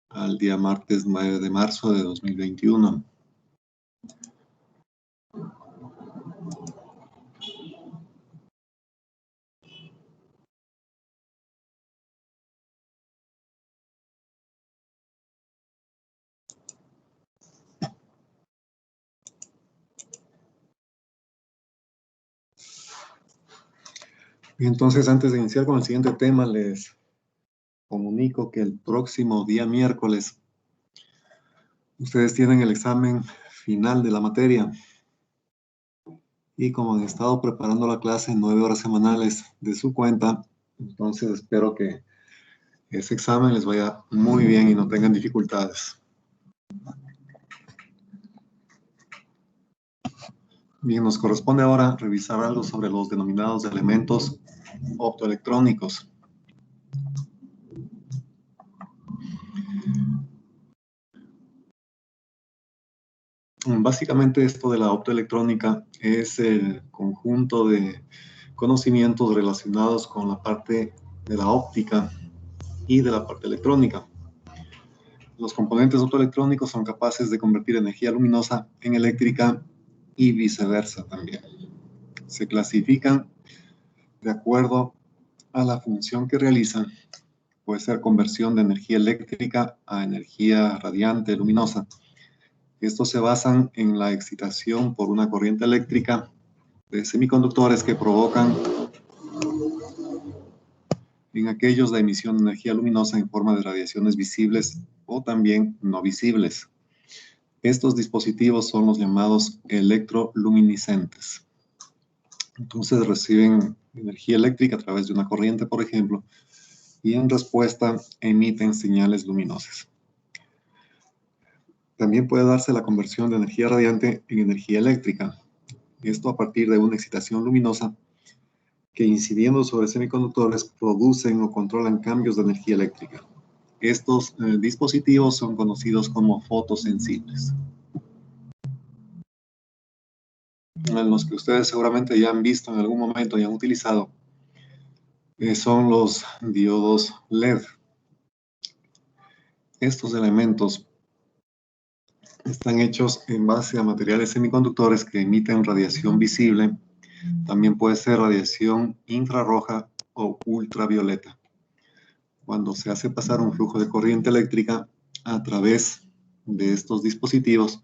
al día martes 9 de marzo de 2021. Y entonces, antes de iniciar con el siguiente tema, les comunico que el próximo día miércoles ustedes tienen el examen final de la materia. Y como han estado preparando la clase en 9 horas semanales de su cuenta, entonces espero que ese examen les vaya muy bien y no tengan dificultades. Bien, nos corresponde ahora revisar algo sobre los denominados elementos optoelectrónicos. Básicamente esto de la optoelectrónica es el conjunto de conocimientos relacionados con la parte de la óptica y de la parte electrónica. Los componentes optoelectrónicos son capaces de convertir energía luminosa en eléctrica y viceversa también. Se clasifican de acuerdo a la función que realizan. Puede ser conversión de energía eléctrica a energía radiante luminosa. Estos se basan en la excitación por una corriente eléctrica de semiconductores que provocan en aquellos la emisión de energía luminosa en forma de radiaciones visibles o también no visibles. Estos dispositivos son los llamados electroluminiscentes. Entonces reciben energía eléctrica a través de una corriente, por ejemplo, y en respuesta emiten señales luminosas. También puede darse la conversión de energía radiante en energía eléctrica. Esto a partir de una excitación luminosa que, incidiendo sobre semiconductores, producen o controlan cambios de energía eléctrica. Estos dispositivos son conocidos como fotosensibles. Los que ustedes seguramente ya han visto en algún momento y han utilizado son los diodos LED. Estos elementos están hechos en base a materiales semiconductores que emiten radiación visible. También puede ser radiación infrarroja o ultravioleta. Cuando se hace pasar un flujo de corriente eléctrica a través de estos dispositivos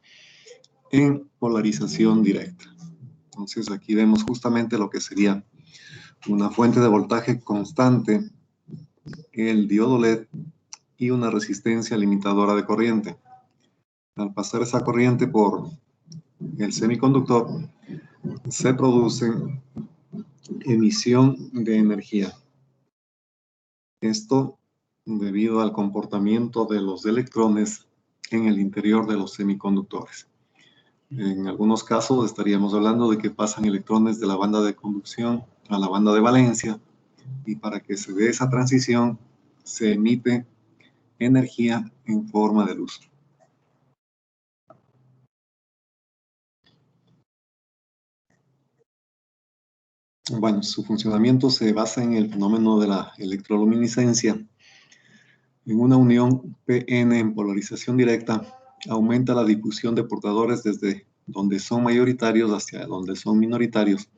en polarización directa. Entonces aquí vemos justamente lo que sería una fuente de voltaje constante, el diodo LED, y una resistencia limitadora de corriente. Al pasar esa corriente por el semiconductor, se produce emisión de energía. Esto debido al comportamiento de los electrones en el interior de los semiconductores. En algunos casos estaríamos hablando de que pasan electrones de la banda de conducción a la banda de valencia, y para que se dé esa transición se emite energía en forma de luz. Bueno, su funcionamiento se basa en el fenómeno de la electroluminiscencia. En una unión PN en polarización directa, aumenta la difusión de portadores desde donde son mayoritarios hacia donde son minoritarios.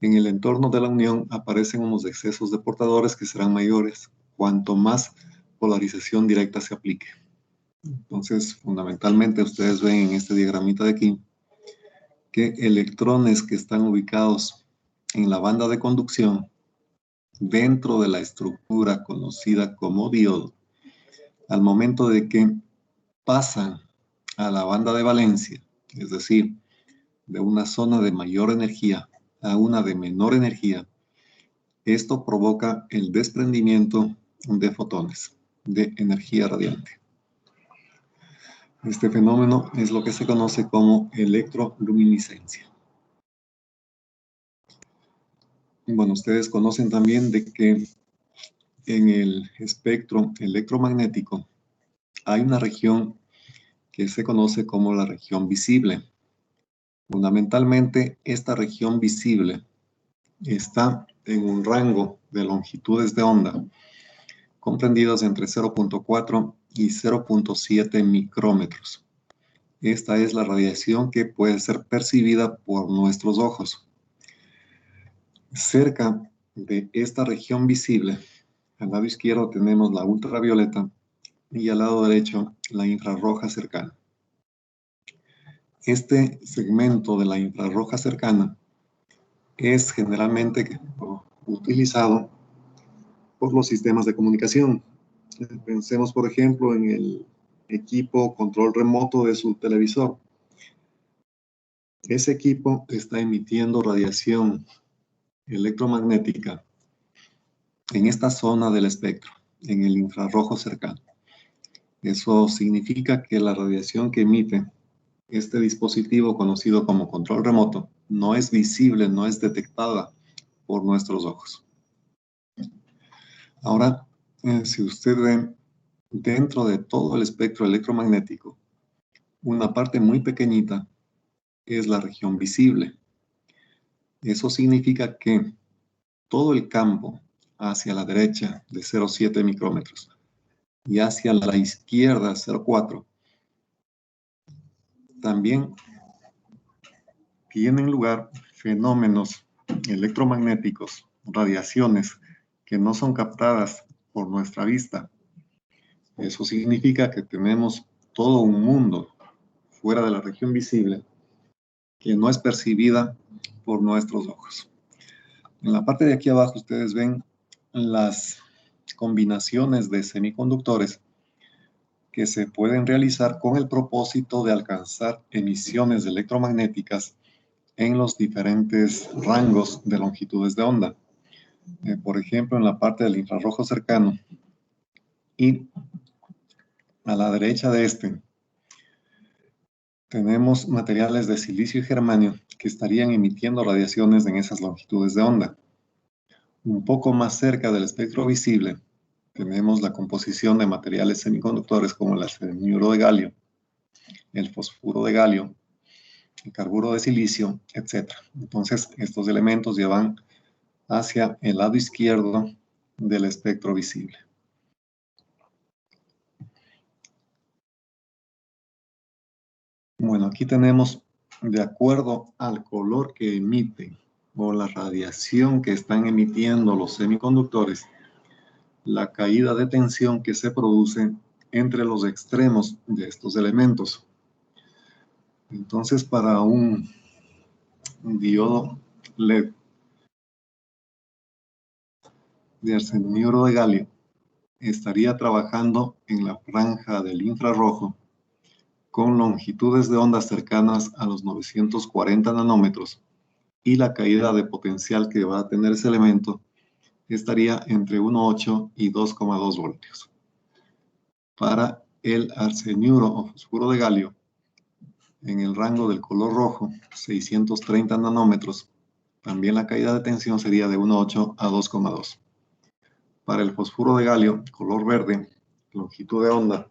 En el entorno de la unión aparecen unos excesos de portadores que serán mayores cuanto más polarización directa se aplique. Entonces, fundamentalmente, ustedes ven en este diagramita de aquí que electrones que están ubicados en la banda de conducción dentro de la estructura conocida como diodo, al momento de que pasan a la banda de valencia, es decir, de una zona de mayor energía a una de menor energía, esto provoca el desprendimiento de fotones de energía radiante. Este fenómeno es lo que se conoce como electroluminiscencia. Bueno, ustedes conocen también de que en el espectro electromagnético hay una región que se conoce como la región visible. Fundamentalmente, esta región visible está en un rango de longitudes de onda comprendidas entre 0.4 y 0.7 micrómetros. Esta es la radiación que puede ser percibida por nuestros ojos. Cerca de esta región visible, al lado izquierdo tenemos la ultravioleta y al lado derecho la infrarroja cercana. Este segmento de la infrarroja cercana es generalmente utilizado por los sistemas de comunicación. Pensemos, por ejemplo, en el equipo control remoto de su televisor. Ese equipo está emitiendo radiación electromagnética en esta zona del espectro, en el infrarrojo cercano. Eso significa que la radiación que emite este dispositivo conocido como control remoto no es visible, no es detectada por nuestros ojos. Ahora, si usted ve dentro de todo el espectro electromagnético, una parte muy pequeñita es la región visible. Eso significa que todo el campo hacia la derecha de 0,7 micrómetros y hacia la izquierda 0,4 también tienen lugar fenómenos electromagnéticos, radiaciones que no son captadas por nuestra vista. Eso significa que tenemos todo un mundo fuera de la región visible que no es percibida por nuestros ojos. En la parte de aquí abajo ustedes ven las combinaciones de semiconductores que se pueden realizar con el propósito de alcanzar emisiones electromagnéticas en los diferentes rangos de longitudes de onda. Por ejemplo, en la parte del infrarrojo cercano y a la derecha de este, tenemos materiales de silicio y germanio que estarían emitiendo radiaciones en esas longitudes de onda. Un poco más cerca del espectro visible, tenemos la composición de materiales semiconductores como el arseniuro de galio, el fosfuro de galio, el carburo de silicio, etc. Entonces, estos elementos llevan hacia el lado izquierdo del espectro visible. Bueno, aquí tenemos, de acuerdo al color que emiten o la radiación que están emitiendo los semiconductores, la caída de tensión que se produce entre los extremos de estos elementos. Entonces, para un diodo LED de arseniuro de galio, estaría trabajando en la franja del infrarrojo con longitudes de ondas cercanas a los 940 nanómetros y la caída de potencial que va a tener ese elemento estaría entre 1,8 y 2,2 voltios. Para el arseniuro o fosfuro de galio, en el rango del color rojo, 630 nanómetros, también la caída de tensión sería de 1,8 a 2,2. Para el fosfuro de galio, color verde, longitud de onda,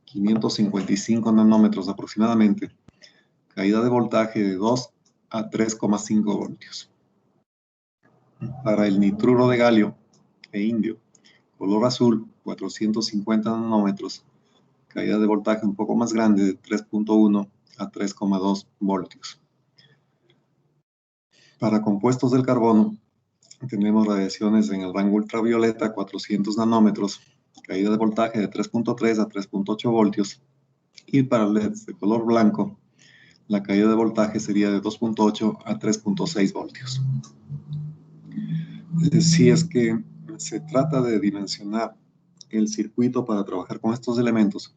555 nanómetros aproximadamente, caída de voltaje de 2 a 3,5 voltios. Para el nitruro de galio e indio, color azul, 450 nanómetros, caída de voltaje un poco más grande de 3,1 a 3,2 voltios. Para compuestos del carbono, tenemos radiaciones en el rango ultravioleta, 400 nanómetros, caída de voltaje de 3,3 a 3,8 voltios. Y para LEDs de color blanco, la caída de voltaje sería de 2,8 a 3,6 voltios. Si es que se trata de dimensionar el circuito para trabajar con estos elementos,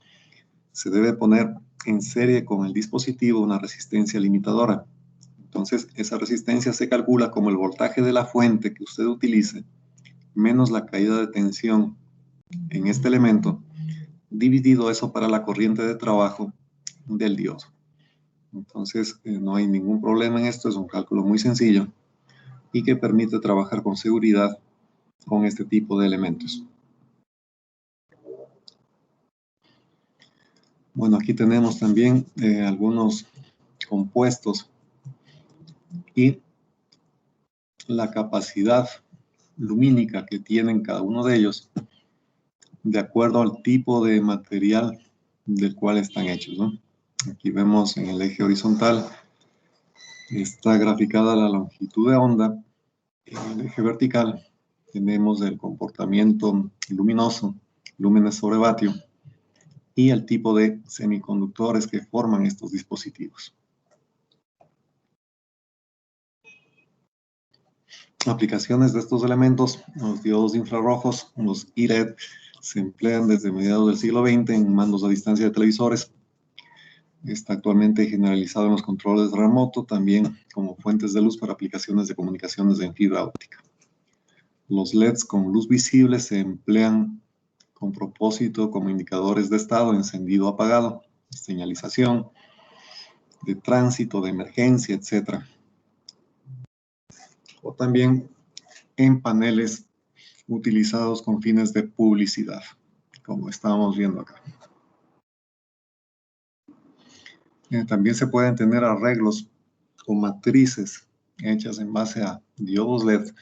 se debe poner en serie con el dispositivo una resistencia limitadora. Entonces, esa resistencia se calcula como el voltaje de la fuente que usted utilice, menos la caída de tensión en este elemento, dividido eso para la corriente de trabajo del diodo. Entonces, no hay ningún problema en esto, es un cálculo muy sencillo y que permite trabajar con seguridad con este tipo de elementos. Bueno, aquí tenemos también algunos compuestos y la capacidad lumínica que tienen cada uno de ellos de acuerdo al tipo de material del cual están hechos, ¿no? Aquí vemos en el eje horizontal, está graficada la longitud de onda. En el eje vertical tenemos el comportamiento luminoso, lúmenes sobre vatio, y el tipo de semiconductores que forman estos dispositivos. Aplicaciones de estos elementos: los diodos infrarrojos, los IRED, se emplean desde mediados del siglo XX en mandos a distancia de televisores. Está actualmente generalizado en los controles remoto, también como fuentes de luz para aplicaciones de comunicaciones en fibra óptica. Los LEDs con luz visible se emplean con propósito como indicadores de estado, encendido o apagado, señalización, de tránsito, de emergencia, etc. O también en paneles utilizados con fines de publicidad, como estamos viendo acá. También se pueden tener arreglos o matrices hechas en base a diodos LED,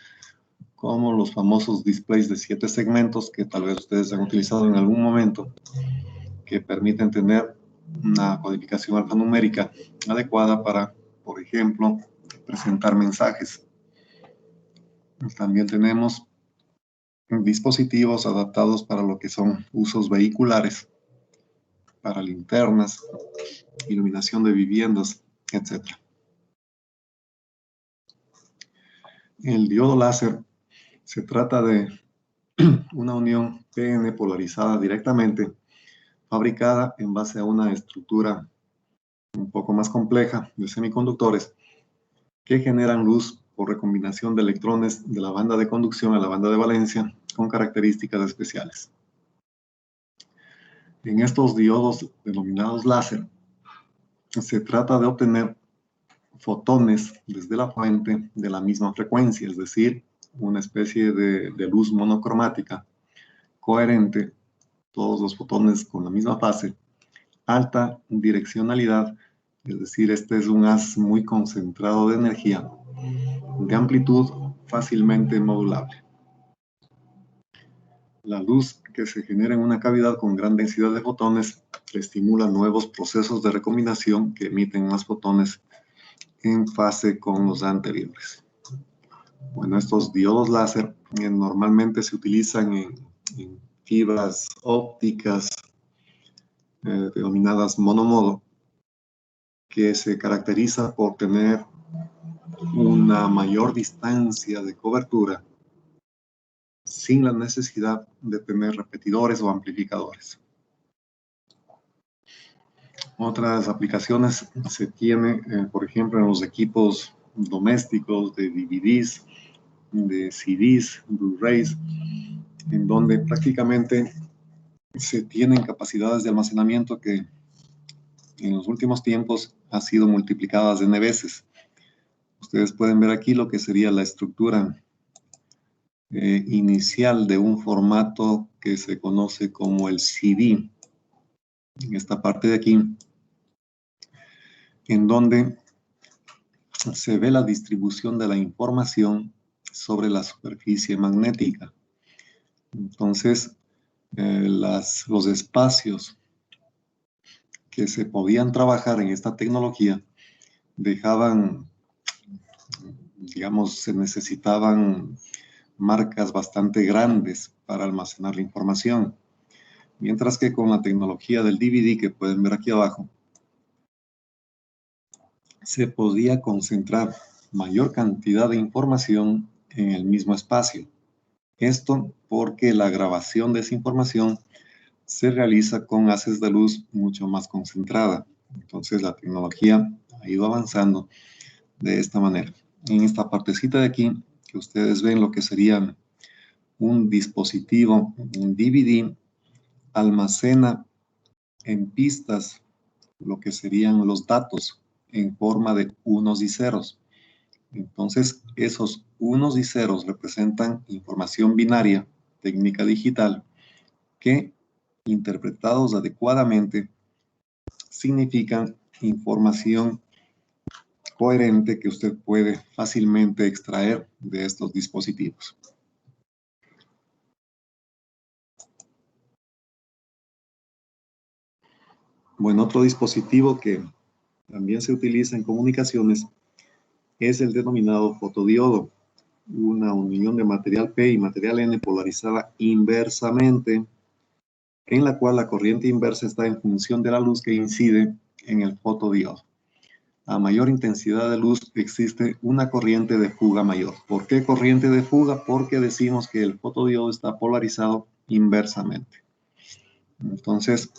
como los famosos displays de 7 segmentos que tal vez ustedes han utilizado en algún momento, que permiten tener una codificación alfanumérica adecuada para, por ejemplo, presentar mensajes. También tenemos dispositivos adaptados para lo que son usos vehiculares, para linternas, iluminación de viviendas, etc. El diodo láser se trata de una unión PN polarizada directamente, fabricada en base a una estructura un poco más compleja de semiconductores que generan luz por recombinación de electrones de la banda de conducción a la banda de valencia con características especiales. En estos diodos denominados láser, se trata de obtener fotones desde la fuente de la misma frecuencia, es decir, una especie de luz monocromática coherente, todos los fotones con la misma fase, alta direccionalidad, es decir, este es un haz muy concentrado de energía, de amplitud fácilmente modulable. La luz que se genera en una cavidad con gran densidad de fotones estimula nuevos procesos de recombinación que emiten más fotones en fase con los anteriores. Bueno, estos diodos láser normalmente se utilizan en fibras ópticas denominadas monomodo, que se caracteriza por tener una mayor distancia de cobertura sin la necesidad de tener repetidores o amplificadores. Otras aplicaciones se tienen, por ejemplo, en los equipos domésticos de DVDs, de CDs, Blu-rays, en donde prácticamente se tienen capacidades de almacenamiento que en los últimos tiempos han sido multiplicadas N veces. Ustedes pueden ver aquí lo que sería la estructura inicial de un formato que se conoce como el CD, en esta parte de aquí, en donde se ve la distribución de la información sobre la superficie magnética. Entonces, los espacios que se podían trabajar en esta tecnología dejaban, digamos, se necesitaban marcas bastante grandes para almacenar la información. Mientras que con la tecnología del DVD que pueden ver aquí abajo, se podía concentrar mayor cantidad de información en el mismo espacio. Esto porque la grabación de esa información se realiza con haces de luz mucho más concentrada. Entonces la tecnología ha ido avanzando de esta manera. En esta partecita de aquí, que ustedes ven lo que sería un dispositivo, un DVD, almacena en pistas lo que serían los datos en forma de unos y ceros. Entonces, esos unos y ceros representan información binaria, técnica digital, que interpretados adecuadamente significan información coherente que usted puede fácilmente extraer de estos dispositivos. Bueno, otro dispositivo que también se utiliza en comunicaciones es el denominado fotodiodo, una unión de material P y material N polarizada inversamente, en la cual la corriente inversa está en función de la luz que incide en el fotodiodo. A mayor intensidad de luz existe una corriente de fuga mayor. ¿Por qué corriente de fuga? Porque decimos que el fotodiodo está polarizado inversamente. Entonces,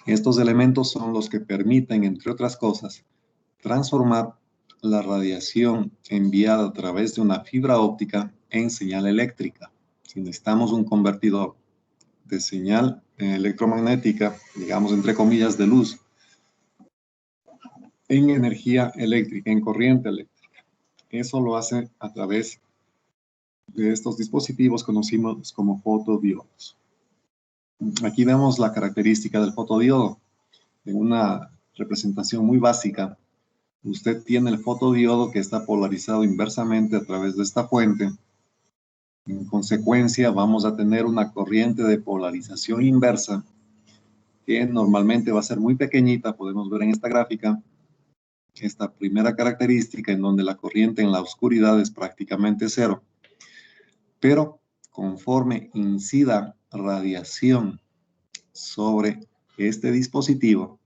estos elementos son los que permiten, entre otras cosas, transformar la radiación enviada a través de una fibra óptica en señal eléctrica. Si necesitamos un convertidor de señal electromagnética, digamos entre comillas de luz, en energía eléctrica, en corriente eléctrica. Eso lo hace a través de estos dispositivos conocidos como fotodiodos. Aquí vemos la característica del fotodiodo. En una representación muy básica, usted tiene el fotodiodo que está polarizado inversamente a través de esta fuente. En consecuencia, vamos a tener una corriente de polarización inversa que normalmente va a ser muy pequeñita. Podemos ver en esta gráfica esta primera característica en donde la corriente en la oscuridad es prácticamente cero. Pero conforme incida radiación sobre este dispositivo,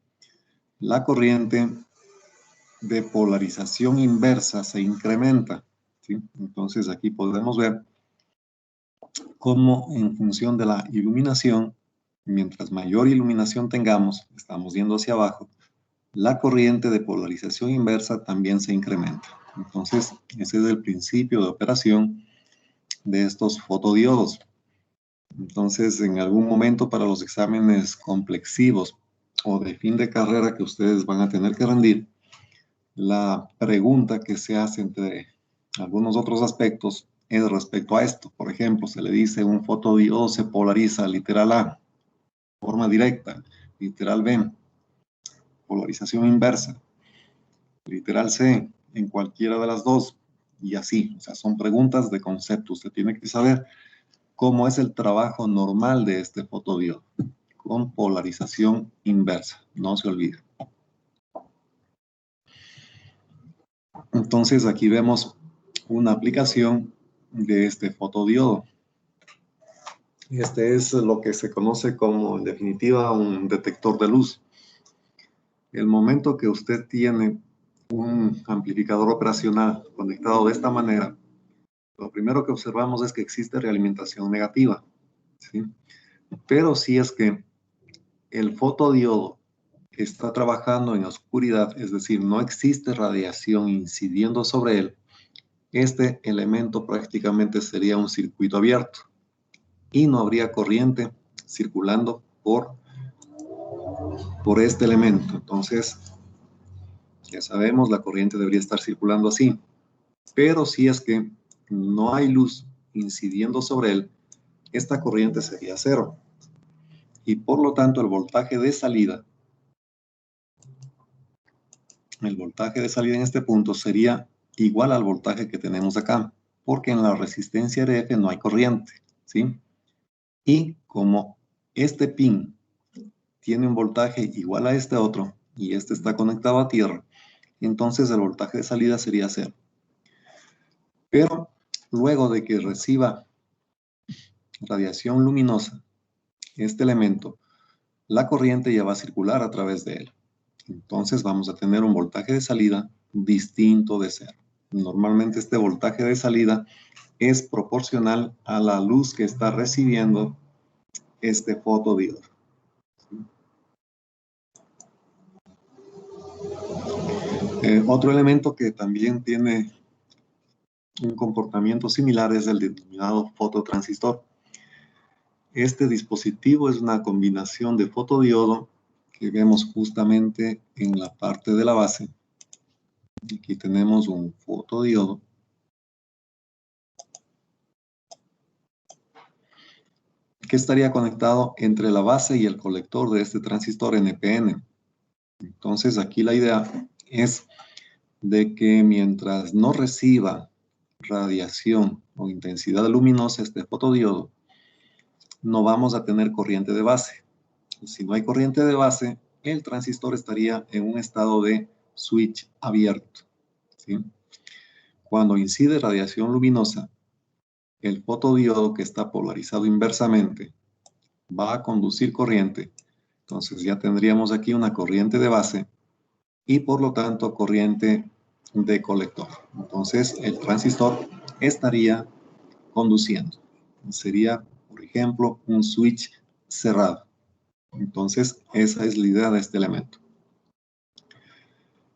la corriente de polarización inversa se incrementa, ¿sí? Entonces aquí podemos ver cómo en función de la iluminación, mientras mayor iluminación tengamos, estamos yendo hacia abajo, la corriente de polarización inversa también se incrementa. Entonces, ese es el principio de operación de estos fotodiodos. Entonces, en algún momento para los exámenes complexivos o de fin de carrera que ustedes van a tener que rendir, la pregunta que se hace entre algunos otros aspectos es respecto a esto. Por ejemplo, se le dice un fotodiodo se polariza literal A, forma directa, literal B, polarización inversa, literal C, en cualquiera de las dos, y así. O sea, son preguntas de concepto. Usted tiene que saber cómo es el trabajo normal de este fotodiodo, con polarización inversa. No se olvide. Entonces, aquí vemos una aplicación de este fotodiodo. Este es lo que se conoce como, en definitiva, un detector de luz. El momento que usted tiene un amplificador operacional conectado de esta manera, lo primero que observamos es que existe realimentación negativa, ¿sí? Pero si es que el fotodiodo está trabajando en oscuridad, es decir, no existe radiación incidiendo sobre él, este elemento prácticamente sería un circuito abierto y no habría corriente circulando por este elemento. Entonces, ya sabemos, la corriente debería estar circulando así. Pero si es que no hay luz incidiendo sobre él, esta corriente sería cero. Y por lo tanto, el voltaje de salida en este punto sería igual al voltaje que tenemos acá, porque en la resistencia RF no hay corriente, ¿sí? Y como este pin tiene un voltaje igual a este otro, y este está conectado a tierra, entonces el voltaje de salida sería cero. Pero luego de que reciba radiación luminosa, este elemento, la corriente ya va a circular a través de él. Entonces vamos a tener un voltaje de salida distinto de cero. Normalmente este voltaje de salida es proporcional a la luz que está recibiendo este fotodiodo. Otro elemento que también tiene un comportamiento similar es el denominado fototransistor. Este dispositivo es una combinación de fotodiodo que vemos justamente en la parte de la base. Aquí tenemos un fotodiodo que estaría conectado entre la base y el colector de este transistor NPN. Entonces aquí la idea es de que mientras no reciba radiación o intensidad luminosa este fotodiodo, no vamos a tener corriente de base. Si no hay corriente de base, el transistor estaría en un estado de switch abierto, ¿sí? Cuando incide radiación luminosa, el fotodiodo que está polarizado inversamente va a conducir corriente. Entonces ya tendríamos aquí una corriente de base y por lo tanto corriente de colector. Entonces el transistor estaría conduciendo. Sería, por ejemplo, un switch cerrado. Entonces esa es la idea de este elemento.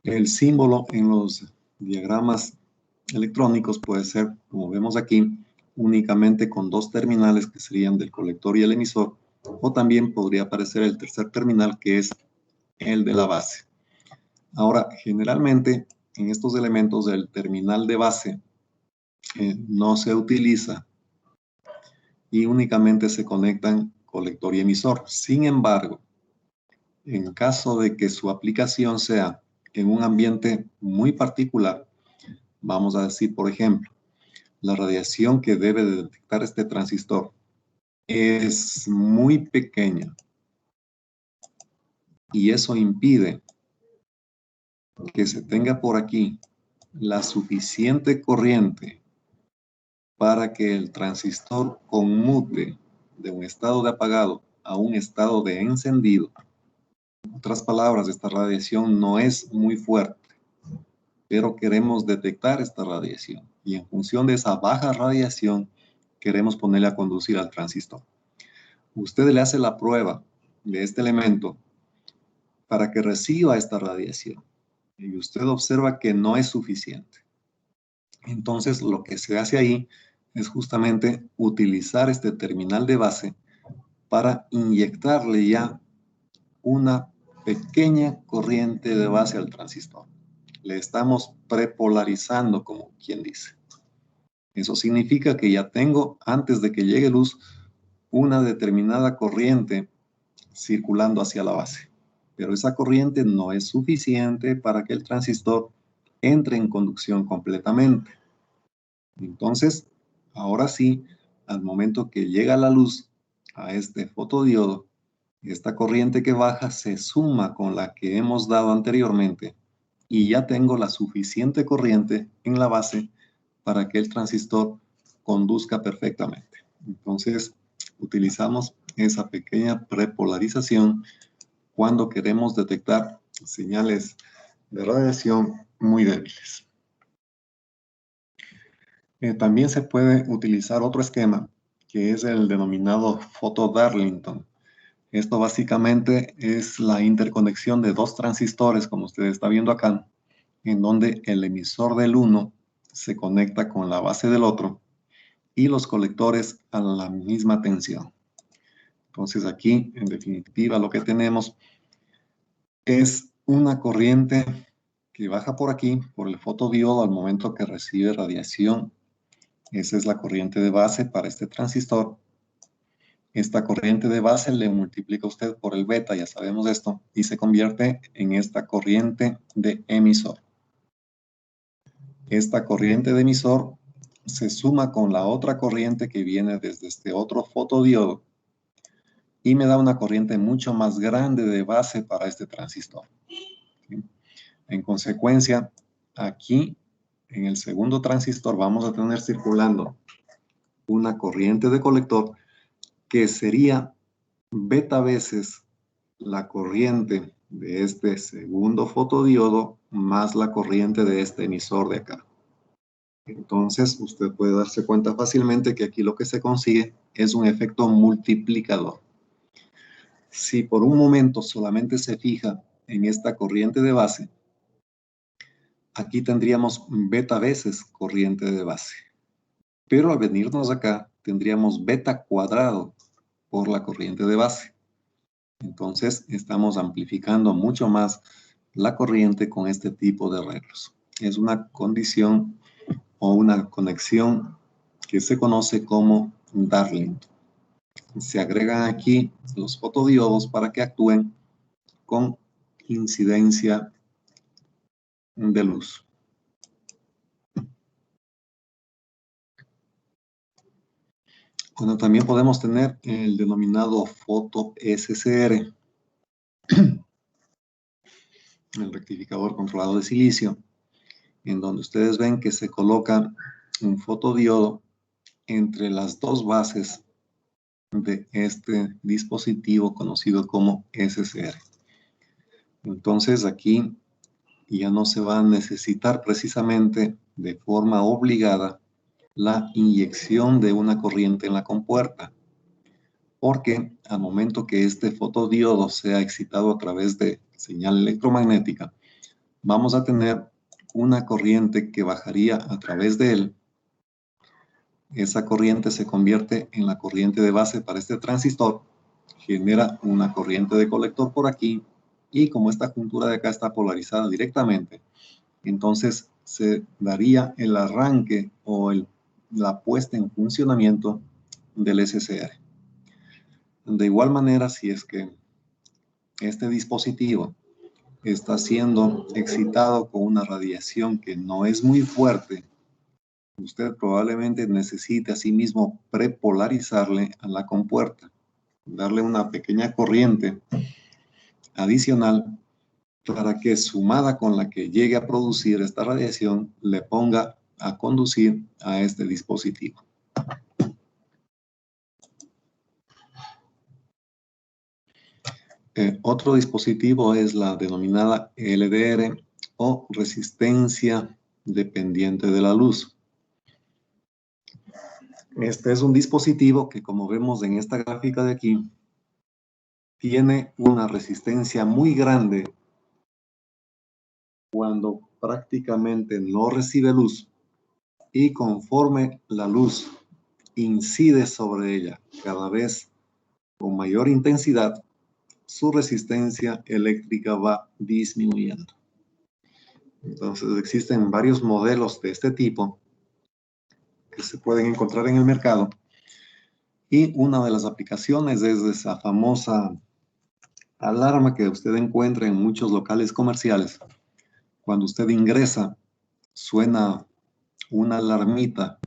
El símbolo en los diagramas electrónicos puede ser, como vemos aquí, únicamente con dos terminales que serían del colector y el emisor, o también podría aparecer el tercer terminal que es el de la base. Ahora, generalmente en estos elementos del terminal de base no se utiliza y únicamente se conectan colector y emisor. Sin embargo, en caso de que su aplicación sea en un ambiente muy particular, vamos a decir, por ejemplo, la radiación que debe de detectar este transistor es muy pequeña y eso impide que se tenga por aquí la suficiente corriente para que el transistor conmute de un estado de apagado a un estado de encendido. En otras palabras, esta radiación no es muy fuerte, pero queremos detectar esta radiación y en función de esa baja radiación queremos ponerle a conducir al transistor. Usted le hace la prueba de este elemento para que reciba esta radiación y usted observa que no es suficiente. Entonces lo que se hace ahí es justamente utilizar este terminal de base para inyectarle ya una pequeña corriente de base al transistor. Le estamos prepolarizando, como quien dice. Eso significa que ya tengo, antes de que llegue luz, una determinada corriente circulando hacia la base. Pero esa corriente no es suficiente para que el transistor entre en conducción completamente. Entonces, ahora sí, al momento que llega la luz a este fotodiodo, esta corriente que baja se suma con la que hemos dado anteriormente y ya tengo la suficiente corriente en la base para que el transistor conduzca perfectamente. Entonces, utilizamos esa pequeña prepolarización cuando queremos detectar señales de radiación muy débiles. También se puede utilizar otro esquema que es el denominado foto-Darlington. Esto básicamente es la interconexión de dos transistores, como usted está viendo acá, en donde el emisor del uno se conecta con la base del otro y los colectores a la misma tensión. Entonces aquí, en definitiva, lo que tenemos es una corriente que baja por aquí, por el fotodiodo al momento que recibe radiación. Esa es la corriente de base para este transistor. Esta corriente de base le multiplica usted por el beta, ya sabemos esto, y se convierte en esta corriente de emisor. Esta corriente de emisor se suma con la otra corriente que viene desde este otro fotodiodo y me da una corriente mucho más grande de base para este transistor. ¿Sí? En consecuencia, aquí en el segundo transistor vamos a tener circulando una corriente de colector que sería beta veces la corriente de este segundo fotodiodo más la corriente de este emisor de acá. Entonces, usted puede darse cuenta fácilmente que aquí lo que se consigue es un efecto multiplicador. Si por un momento solamente se fija en esta corriente de base, aquí tendríamos beta veces corriente de base. Pero al venirnos acá, tendríamos beta cuadrado por la corriente de base. Entonces, estamos amplificando mucho más la corriente con este tipo de arreglos. Es una condición o una conexión que se conoce como Darlington. Se agregan aquí los fotodiodos para que actúen con incidencia de luz. Bueno, también podemos tener el denominado foto SCR, el rectificador controlado de silicio, en donde ustedes ven que se coloca un fotodiodo entre las dos bases de este dispositivo conocido como SCR. Entonces aquí ya no se va a necesitar precisamente de forma obligada la inyección de una corriente en la compuerta, porque al momento que este fotodiodo sea excitado a través de señal electromagnética, vamos a tener una corriente que bajaría a través de él. Esa corriente se convierte en la corriente de base para este transistor, genera una corriente de colector por aquí, y como esta juntura de acá está polarizada directamente, entonces se daría el arranque o la puesta en funcionamiento del SCR. De igual manera, si es que este dispositivo está siendo excitado con una radiación que no es muy fuerte, usted probablemente necesite asimismo prepolarizarle a la compuerta, darle una pequeña corriente adicional para que, sumada con la que llegue a producir esta radiación, le ponga a conducir a este dispositivo. Otro dispositivo es la denominada LDR o resistencia dependiente de la luz. Este es un dispositivo que, como vemos en esta gráfica de aquí, tiene una resistencia muy grande cuando prácticamente no recibe luz, y conforme la luz incide sobre ella cada vez con mayor intensidad, su resistencia eléctrica va disminuyendo. Entonces existen varios modelos de este tipo que se pueden encontrar en el mercado, y una de las aplicaciones es esa famosa alarma que usted encuentra en muchos locales comerciales. Cuando usted ingresa, suena una alarmita.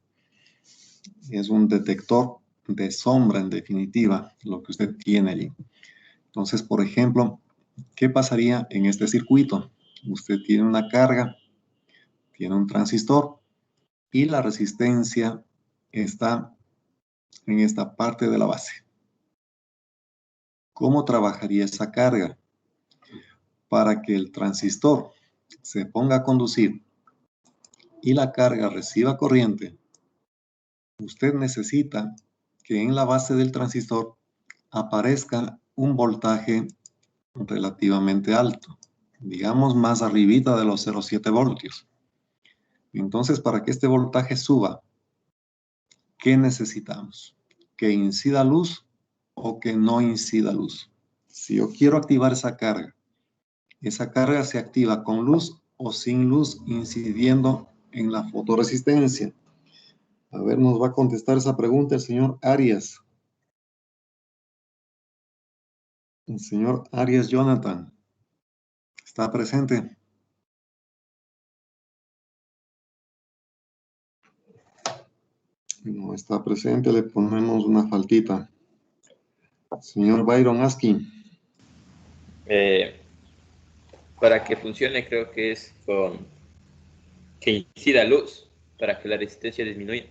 Es un detector de sombra, en definitiva, lo que usted tiene allí. Entonces, por ejemplo, ¿qué pasaría en este circuito? Usted tiene una carga, tiene un transistor, y la resistencia está en esta parte de la base. ¿Cómo trabajaría esa carga? Para que el transistor se ponga a conducir y la carga reciba corriente, usted necesita que en la base del transistor aparezca un voltaje relativamente alto, digamos más arribita de los 0,7 voltios. Entonces, para que este voltaje suba, ¿qué necesitamos? ¿Que incida luz o que no incida luz? Si yo quiero activar esa carga se activa con luz o sin luz incidiendo en la fotoresistencia. A ver, nos va a contestar esa pregunta el señor Arias. El señor Arias Jonathan, ¿está presente? No está presente, le ponemos una faltita. Señor Byron Askin. Para que funcione, creo que es con que incida luz para que la resistencia disminuya.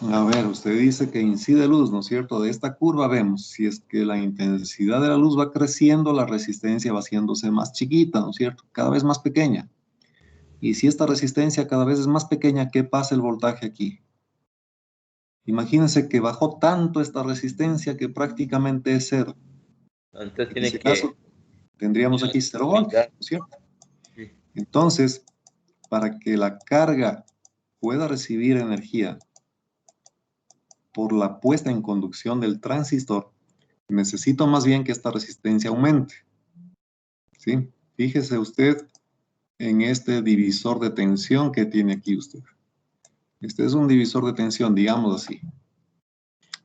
A ver, usted dice que incide luz, ¿no es cierto? De esta curva vemos, si es que la intensidad de la luz va creciendo, la resistencia va haciéndose más chiquita, ¿no es cierto? Cada vez más pequeña. Y si esta resistencia cada vez es más pequeña, ¿qué pasa el voltaje aquí? Imagínense que bajó tanto esta resistencia que prácticamente es cero. Entonces En tiene ese que caso, tendríamos aquí 0 voltios, ¿no es cierto? Entonces, para que la carga pueda recibir energía por la puesta en conducción del transistor, necesito más bien que esta resistencia aumente. ¿Sí? Fíjese usted en este divisor de tensión que tiene aquí usted. Este es un divisor de tensión, digamos así.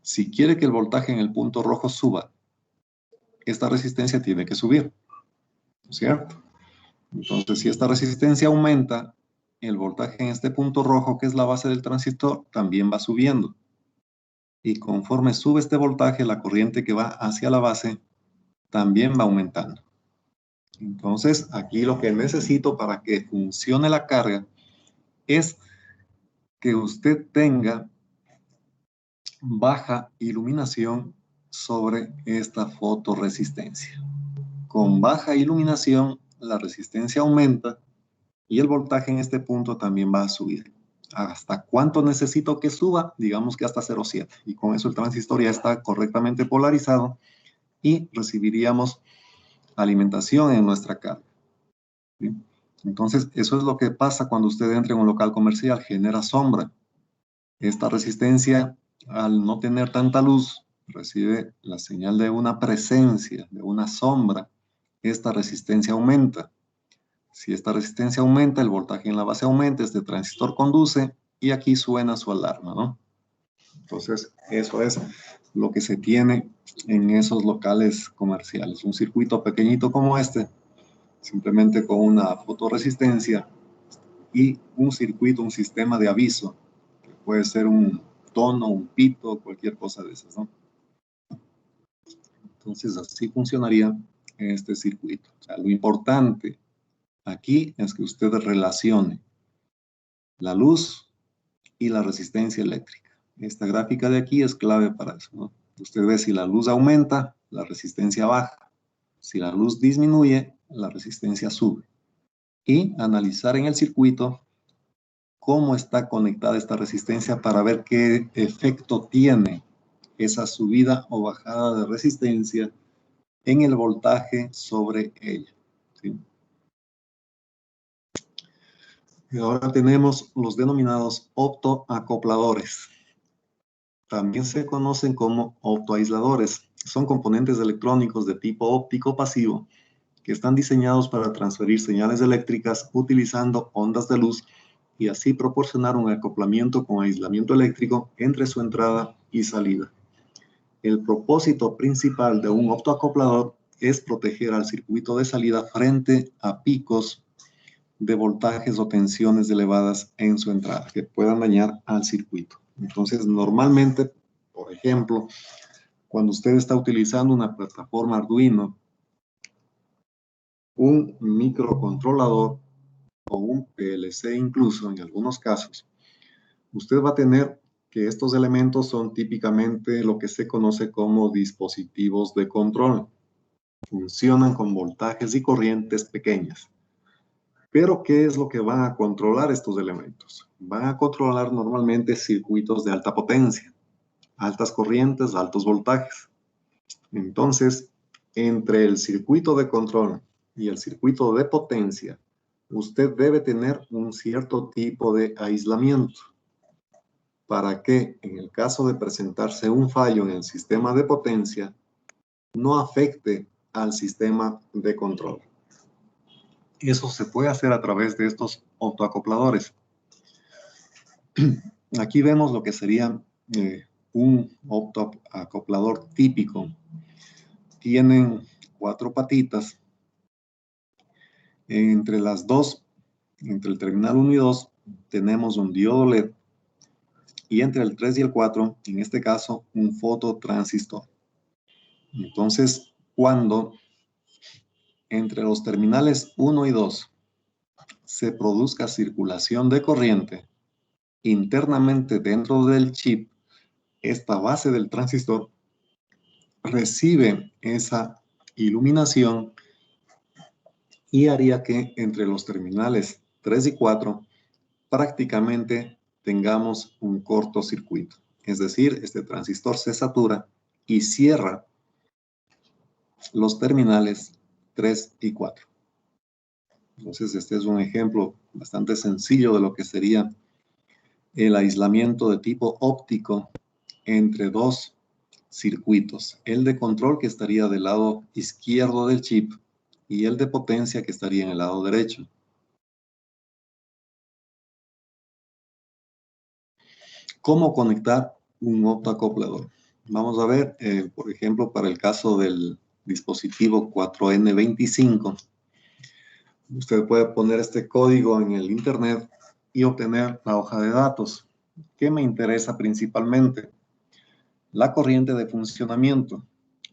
Si quiere que el voltaje en el punto rojo suba, esta resistencia tiene que subir, ¿no es cierto? Entonces, si esta resistencia aumenta, el voltaje en este punto rojo, que es la base del transistor, también va subiendo. Y conforme sube este voltaje, la corriente que va hacia la base también va aumentando. Entonces, aquí lo que necesito para que funcione la carga es que usted tenga baja iluminación sobre esta fotorresistencia. Con baja iluminación, la resistencia aumenta y el voltaje en este punto también va a subir. ¿Hasta cuánto necesito que suba? Digamos que hasta 0,7. Y con eso el transistor ya está correctamente polarizado y recibiríamos alimentación en nuestra carga. ¿Sí? Entonces, eso es lo que pasa cuando usted entra en un local comercial, genera sombra. Esta resistencia, al no tener tanta luz, recibe la señal de una presencia, de una sombra. Esta resistencia aumenta. Si esta resistencia aumenta, el voltaje en la base aumenta, este transistor conduce y aquí suena su alarma, ¿no? Entonces, eso es lo que se tiene en esos locales comerciales. Un circuito pequeñito como este, simplemente con una fotorresistencia y un circuito, un sistema de aviso, que puede ser un tono, un pito, cualquier cosa de esas, ¿no? Entonces, así funcionaría este circuito. O sea, lo importante aquí es que usted relacione la luz y la resistencia eléctrica. Esta gráfica de aquí es clave para eso, ¿no? Usted ve si la luz aumenta, la resistencia baja. Si la luz disminuye, la resistencia sube. Y analizar en el circuito cómo está conectada esta resistencia para ver qué efecto tiene esa subida o bajada de resistencia en el voltaje sobre ella. ¿Sí? Y ahora tenemos los denominados optoacopladores. También se conocen como optoaisladores. Son componentes electrónicos de tipo óptico pasivo que están diseñados para transferir señales eléctricas utilizando ondas de luz y así proporcionar un acoplamiento con aislamiento eléctrico entre su entrada y salida. El propósito principal de un optoacoplador es proteger al circuito de salida frente a picos de voltajes o tensiones elevadas en su entrada que puedan dañar al circuito. Entonces, normalmente, por ejemplo, cuando usted está utilizando una plataforma Arduino, un microcontrolador o un PLC incluso en algunos casos, usted va a tener que estos elementos son típicamente lo que se conoce como dispositivos de control. Funcionan con voltajes y corrientes pequeñas. Pero, ¿qué es lo que van a controlar estos elementos? Van a controlar normalmente circuitos de alta potencia, altas corrientes, altos voltajes. Entonces, entre el circuito de control y el circuito de potencia, usted debe tener un cierto tipo de aislamiento para que, en el caso de presentarse un fallo en el sistema de potencia, no afecte al sistema de control. Eso se puede hacer a través de estos optoacopladores. Aquí vemos lo que sería un optoacoplador típico. Tienen 4 patitas. Entre las dos, entre el terminal 1 y 2, tenemos un diodo LED. Y entre el 3 y el 4, en este caso, un fototransistor. Entonces, cuando entre los terminales 1 y 2 se produzca circulación de corriente internamente dentro del chip, esta base del transistor recibe esa iluminación y haría que entre los terminales 3 y 4 prácticamente tengamos un cortocircuito. Es decir, este transistor se satura y cierra los terminales 3 y 4. Entonces, este es un ejemplo bastante sencillo de lo que sería el aislamiento de tipo óptico entre dos circuitos. El de control que estaría del lado izquierdo del chip y el de potencia que estaría en el lado derecho. ¿Cómo conectar un optoacoplador? Vamos a ver, por ejemplo, para el caso del dispositivo 4N25, usted puede poner este código en el internet y obtener la hoja de datos. ¿Qué me interesa principalmente? la corriente de funcionamiento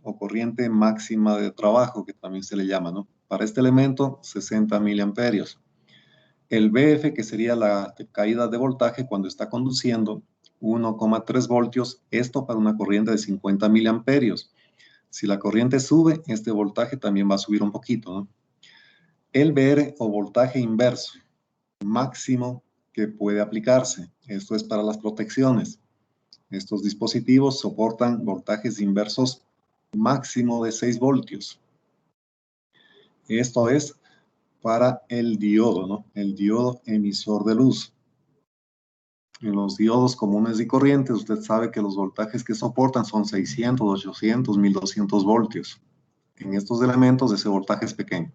o corriente máxima de trabajo, que también se le llama, ¿no? Para este elemento, 60 miliamperios. El BF, que sería la caída de voltaje cuando está conduciendo, 1,3 voltios, esto para una corriente de 50 miliamperios. Si la corriente sube, este voltaje también va a subir un poquito, ¿no? El VR o voltaje inverso, máximo que puede aplicarse. Esto es para las protecciones. Estos dispositivos soportan voltajes inversos máximo de 6 voltios. Esto es para el diodo, ¿no? El diodo emisor de luz. En los diodos comunes y corrientes, usted sabe que los voltajes que soportan son 600, 800, 1200 voltios. En estos elementos ese voltaje es pequeño.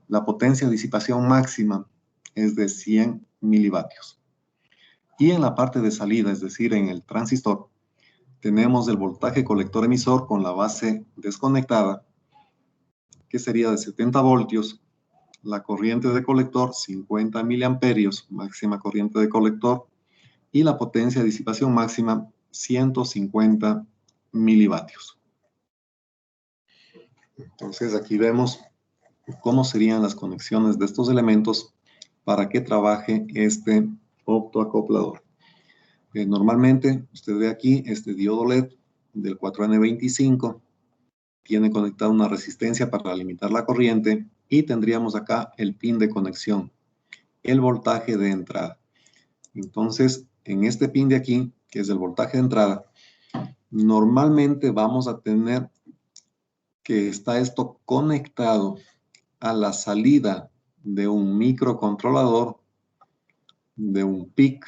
La potencia de disipación máxima es de 100 milivatios. Y en la parte de salida, es decir, en el transistor, tenemos el voltaje colector emisor con la base desconectada, que sería de 70 voltios, la corriente de colector 50 miliamperios, máxima corriente de colector, y la potencia de disipación máxima 150 milivatios. Entonces aquí vemos cómo serían las conexiones de estos elementos para que trabaje este optoacoplador. Normalmente, usted ve aquí este diodo LED del 4N25, tiene conectada una resistencia para limitar la corriente y tendríamos acá el pin de conexión, el voltaje de entrada. Entonces, en este pin de aquí, que es el voltaje de entrada, normalmente vamos a tener que está esto conectado a la salida de un microcontrolador, de un PIC,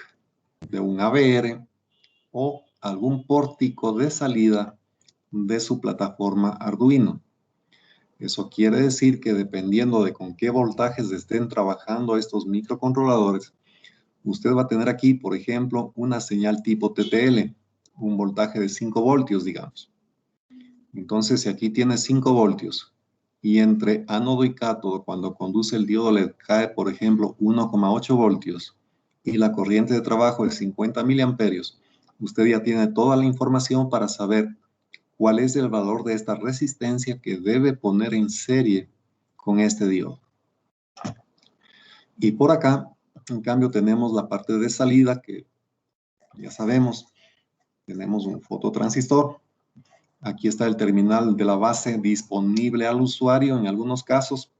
de un AVR o algún pórtico de salida de su plataforma Arduino. Eso quiere decir que dependiendo de con qué voltajes estén trabajando estos microcontroladores, usted va a tener aquí, por ejemplo, una señal tipo TTL, un voltaje de 5 voltios, digamos. Entonces, si aquí tiene 5 voltios y entre ánodo y cátodo, cuando conduce el diodo LED, cae, por ejemplo, 1,8 voltios y la corriente de trabajo es 50 miliamperios, usted ya tiene toda la información para saber cuál es el valor de esta resistencia que debe poner en serie con este diodo. Y por acá, en cambio, tenemos la parte de salida que ya sabemos, tenemos un fototransistor. Aquí está el terminal de la base disponible al usuario en algunos casos,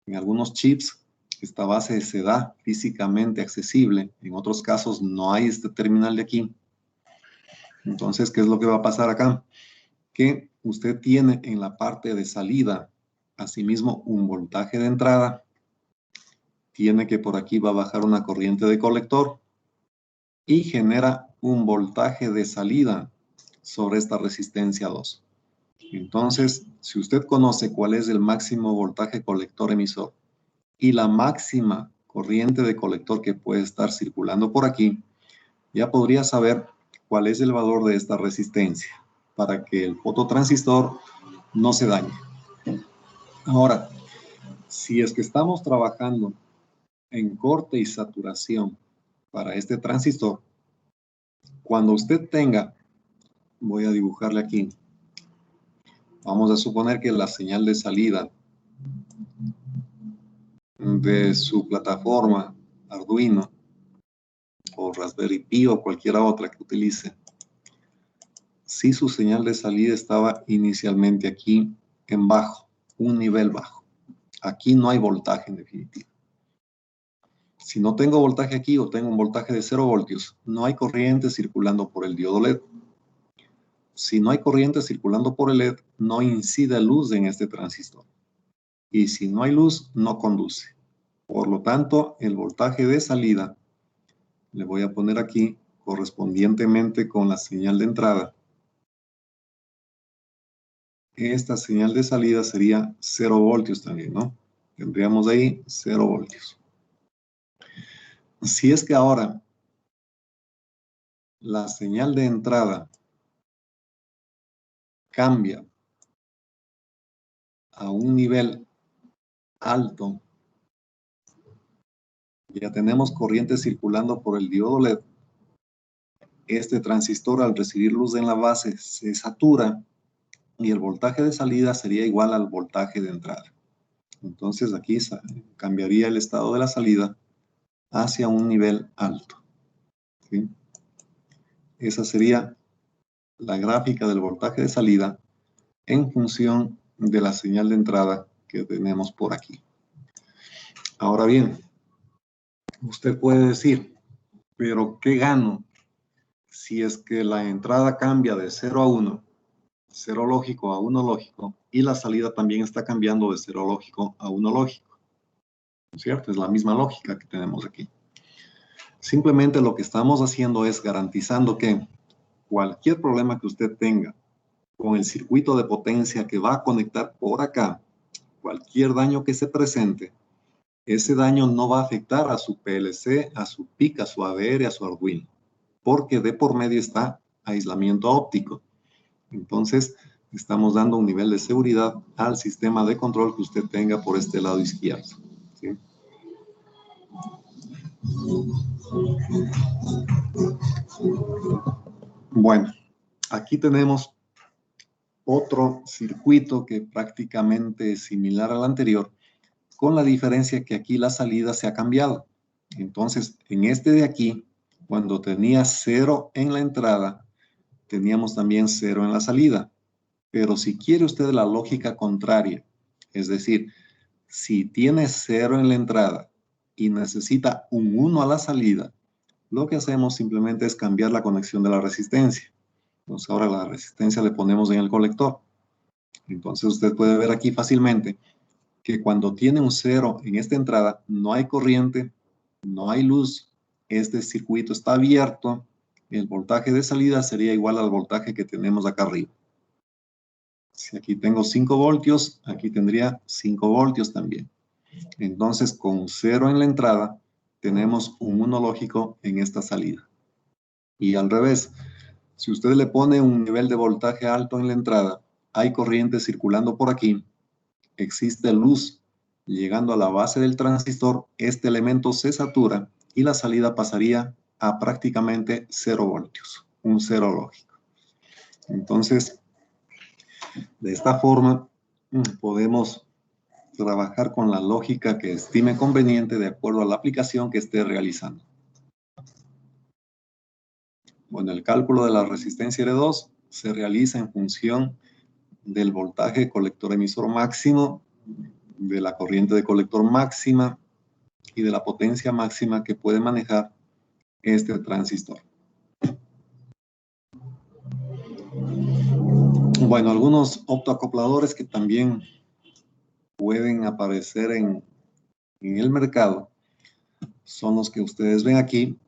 en algunos chips. Esta base se da físicamente accesible. En otros casos no hay este terminal de aquí. Entonces, ¿qué es lo que va a pasar acá? Que usted tiene en la parte de salida, asimismo, un voltaje de entrada. Tiene que por aquí va a bajar una corriente de colector y genera un voltaje de salida sobre esta resistencia 2. Entonces, si usted conoce cuál es el máximo voltaje colector emisor y la máxima corriente de colector que puede estar circulando por aquí, ya podría saber cuál es el valor de esta resistencia para que el fototransistor no se dañe. Ahora, si es que estamos trabajando en corte y saturación para este transistor, cuando usted tenga, voy a dibujarle aquí, vamos a suponer que la señal de salida de su plataforma Arduino o Raspberry Pi o cualquiera otra que utilice, si su señal de salida estaba inicialmente aquí en bajo, un nivel bajo, aquí no hay voltaje en definitiva. Si no tengo voltaje aquí o tengo un voltaje de 0 voltios, no hay corriente circulando por el diodo LED. Si no hay corriente circulando por el LED, no incide luz en este transistor. Y si no hay luz, no conduce. Por lo tanto, el voltaje de salida, le voy a poner aquí correspondientemente con la señal de entrada. Esta señal de salida sería 0 voltios también, ¿no? Tendríamos ahí 0 voltios. Si es que ahora la señal de entrada cambia a un nivel alto, ya tenemos corriente circulando por el diodo LED, este transistor al recibir luz en la base se satura y el voltaje de salida sería igual al voltaje de entrada. Entonces aquí cambiaría el estado de la salida hacia un nivel alto. ¿Sí? Esa sería la gráfica del voltaje de salida en función de la señal de entrada que tenemos por aquí. Ahora bien, usted puede decir, pero ¿qué gano si es que la entrada cambia de 0 a 1, 0 lógico a 1 lógico, y la salida también está cambiando de 0 lógico a 1 lógico? ¿Cierto? Es la misma lógica que tenemos aquí. Simplemente lo que estamos haciendo es garantizando que cualquier problema que usted tenga con el circuito de potencia que va a conectar por acá, cualquier daño que se presente, ese daño no va a afectar a su PLC, a su PIC, a su AVR, a su Arduino, porque de por medio está aislamiento óptico. Entonces, estamos dando un nivel de seguridad al sistema de control que usted tenga por este lado izquierdo. ¿Sí? Bueno, aquí tenemos otro circuito que prácticamente es similar al anterior, con la diferencia que aquí la salida se ha cambiado. Entonces, en este de aquí, cuando tenía 0 en la entrada, teníamos también 0 en la salida. Pero si quiere usted la lógica contraria, es decir, si tiene 0 en la entrada y necesita un 1 a la salida, lo que hacemos simplemente es cambiar la conexión de la resistencia. Entonces ahora la resistencia le ponemos en el colector. Entonces usted puede ver aquí fácilmente que cuando tiene un 0 en esta entrada, no hay corriente, no hay luz, este circuito está abierto, el voltaje de salida sería igual al voltaje que tenemos acá arriba. Si aquí tengo 5 voltios, aquí tendría 5 voltios también. Entonces, con 0 en la entrada, tenemos un 1 lógico en esta salida. Y al revés, si usted le pone un nivel de voltaje alto en la entrada, hay corriente circulando por aquí, existe luz llegando a la base del transistor, este elemento se satura y la salida pasaría a prácticamente 0 voltios, un 0 lógico. Entonces, de esta forma, podemos trabajar con la lógica que estime conveniente de acuerdo a la aplicación que esté realizando. Bueno, el cálculo de la resistencia R2 se realiza en función del voltaje colector emisor máximo, de la corriente de colector máxima y de la potencia máxima que puede manejar este transistor. Bueno, algunos optoacopladores que también pueden aparecer en el mercado son los que ustedes ven aquí.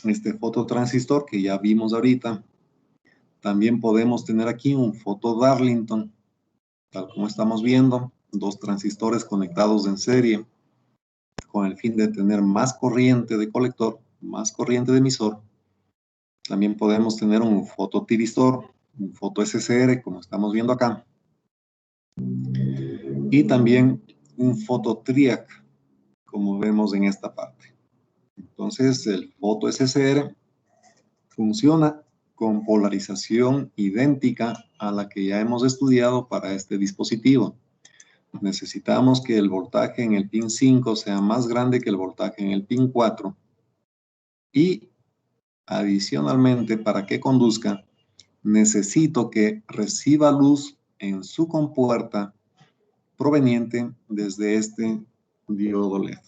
Este fototransistor que ya vimos ahorita. También podemos tener aquí un foto Darlington, tal como estamos viendo, 2 transistores conectados en serie con el fin de tener más corriente de colector, más corriente de emisor. También podemos tener un fototiristor, un foto SCR, como estamos viendo acá. Y también un fototriac, como vemos en esta parte. Entonces, el foto SCR funciona con polarización idéntica a la que ya hemos estudiado para este dispositivo. Necesitamos que el voltaje en el pin 5 sea más grande que el voltaje en el pin 4. Y adicionalmente, para que conduzca, necesito que reciba luz en su compuerta proveniente desde este diodo LED.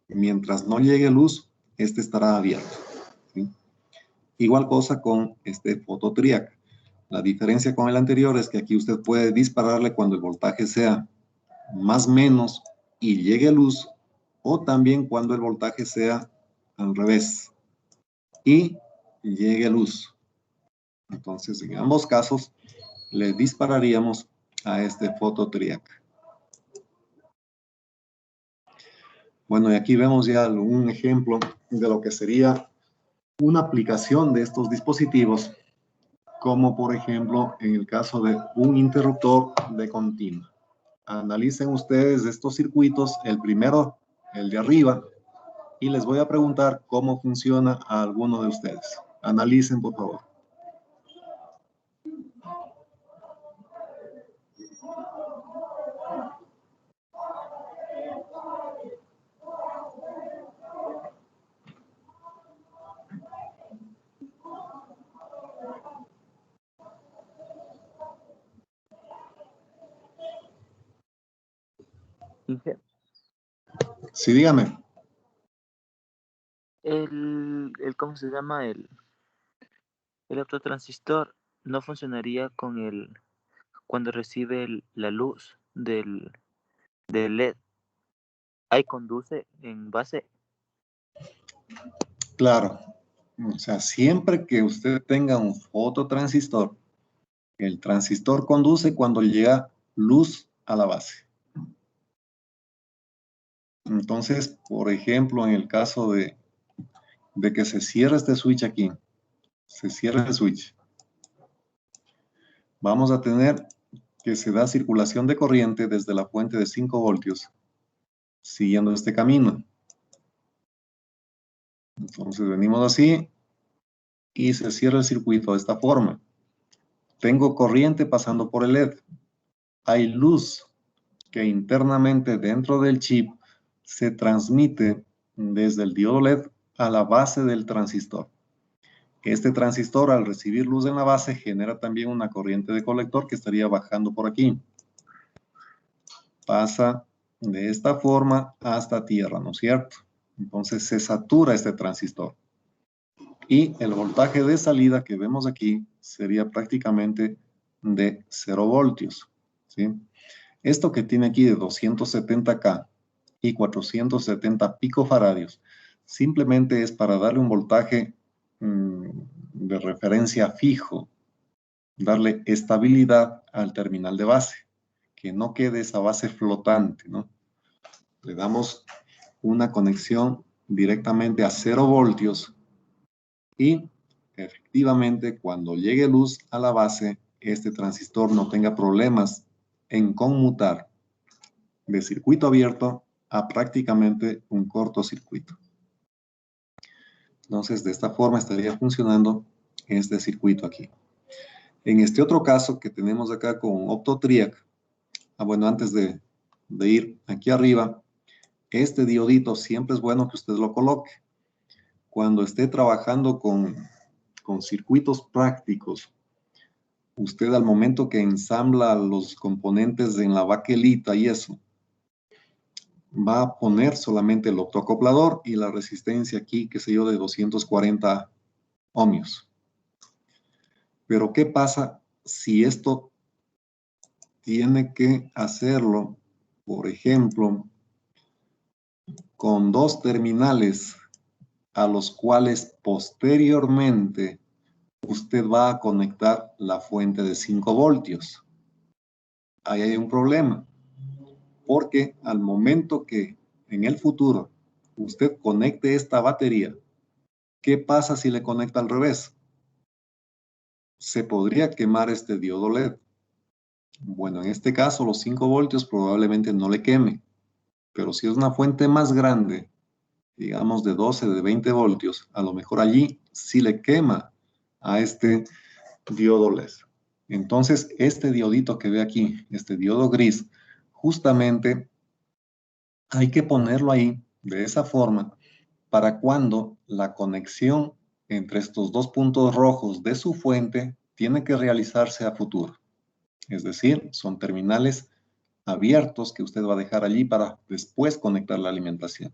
Mientras no llegue luz, este estará abierto. ¿Sí? Igual cosa con este fototriac. La diferencia con el anterior es que aquí usted puede dispararle cuando el voltaje sea más menos y llegue luz, o también cuando el voltaje sea al revés y llegue luz. Entonces, en ambos casos, le dispararíamos a este fototriac. Bueno, y aquí vemos ya un ejemplo de lo que sería una aplicación de estos dispositivos, como por ejemplo en el caso de un interruptor de continua. Analicen ustedes estos circuitos, el primero, el de arriba, y les voy a preguntar cómo funciona a alguno de ustedes. Analicen, por favor. Sí, dígame. ¿Cómo se llama? El autotransistor no funcionaría cuando recibe la luz del LED. Ahí conduce en base. Claro. O sea, siempre que usted tenga un fototransistor, el transistor conduce cuando llega luz a la base. Entonces, por ejemplo, en el caso de que se cierre este switch aquí, se cierra el switch, vamos a tener que se da circulación de corriente desde la fuente de 5 voltios, siguiendo este camino. Entonces venimos así y se cierra el circuito de esta forma. Tengo corriente pasando por el LED. Hay luz que internamente dentro del chip se transmite desde el diodo LED a la base del transistor. Este transistor, al recibir luz en la base, genera también una corriente de colector que estaría bajando por aquí. Pasa de esta forma hasta tierra, ¿no es cierto? Entonces se satura este transistor. Y el voltaje de salida que vemos aquí sería prácticamente de 0 voltios, ¿sí? Esto que tiene aquí de 270K y 470 picofaradios simplemente es para darle un voltaje de referencia fijo, darle estabilidad al terminal de base, que no quede esa base flotante, ¿no? Le damos una conexión directamente a 0 voltios y efectivamente cuando llegue luz a la base, este transistor no tenga problemas en conmutar de circuito abierto a prácticamente un cortocircuito. Entonces, de esta forma estaría funcionando este circuito aquí. En este otro caso que tenemos acá con OptoTriac, bueno, antes de ir aquí arriba, este diodito siempre es bueno que usted lo coloque. Cuando esté trabajando con circuitos prácticos, usted al momento que ensambla los componentes en la baquelita y eso, va a poner solamente el optoacoplador y la resistencia aquí, qué sé yo, de 240 ohmios. Pero ¿qué pasa si esto tiene que hacerlo, por ejemplo, con 2 terminales a los cuales posteriormente usted va a conectar la fuente de 5 voltios? Ahí hay un problema, porque al momento que en el futuro usted conecte esta batería, ¿qué pasa si le conecta al revés? Se podría quemar este diodo LED. Bueno, en este caso los 5 voltios probablemente no le queme, pero si es una fuente más grande, digamos de 12, de 20 voltios, a lo mejor allí sí le quema a este diodo LED. Entonces, este diodito que ve aquí, este diodo gris, justamente hay que ponerlo ahí de esa forma para cuando la conexión entre estos 2 puntos rojos de su fuente tiene que realizarse a futuro. Es decir, son terminales abiertos que usted va a dejar allí para después conectar la alimentación.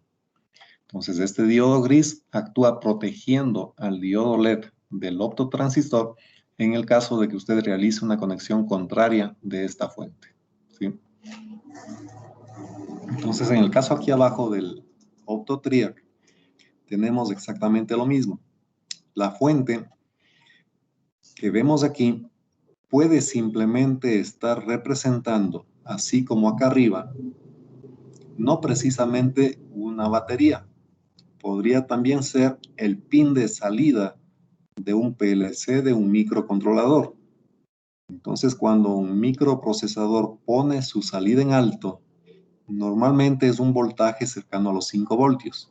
Entonces, este diodo gris actúa protegiendo al diodo LED del optotransistor en el caso de que usted realice una conexión contraria de esta fuente, ¿sí? Entonces, en el caso aquí abajo del OptoTriac, tenemos exactamente lo mismo. La fuente que vemos aquí puede simplemente estar representando, así como acá arriba, no precisamente una batería. Podría también ser el pin de salida de un PLC de un microcontrolador. Entonces, cuando un microprocesador pone su salida en alto, normalmente es un voltaje cercano a los 5 voltios.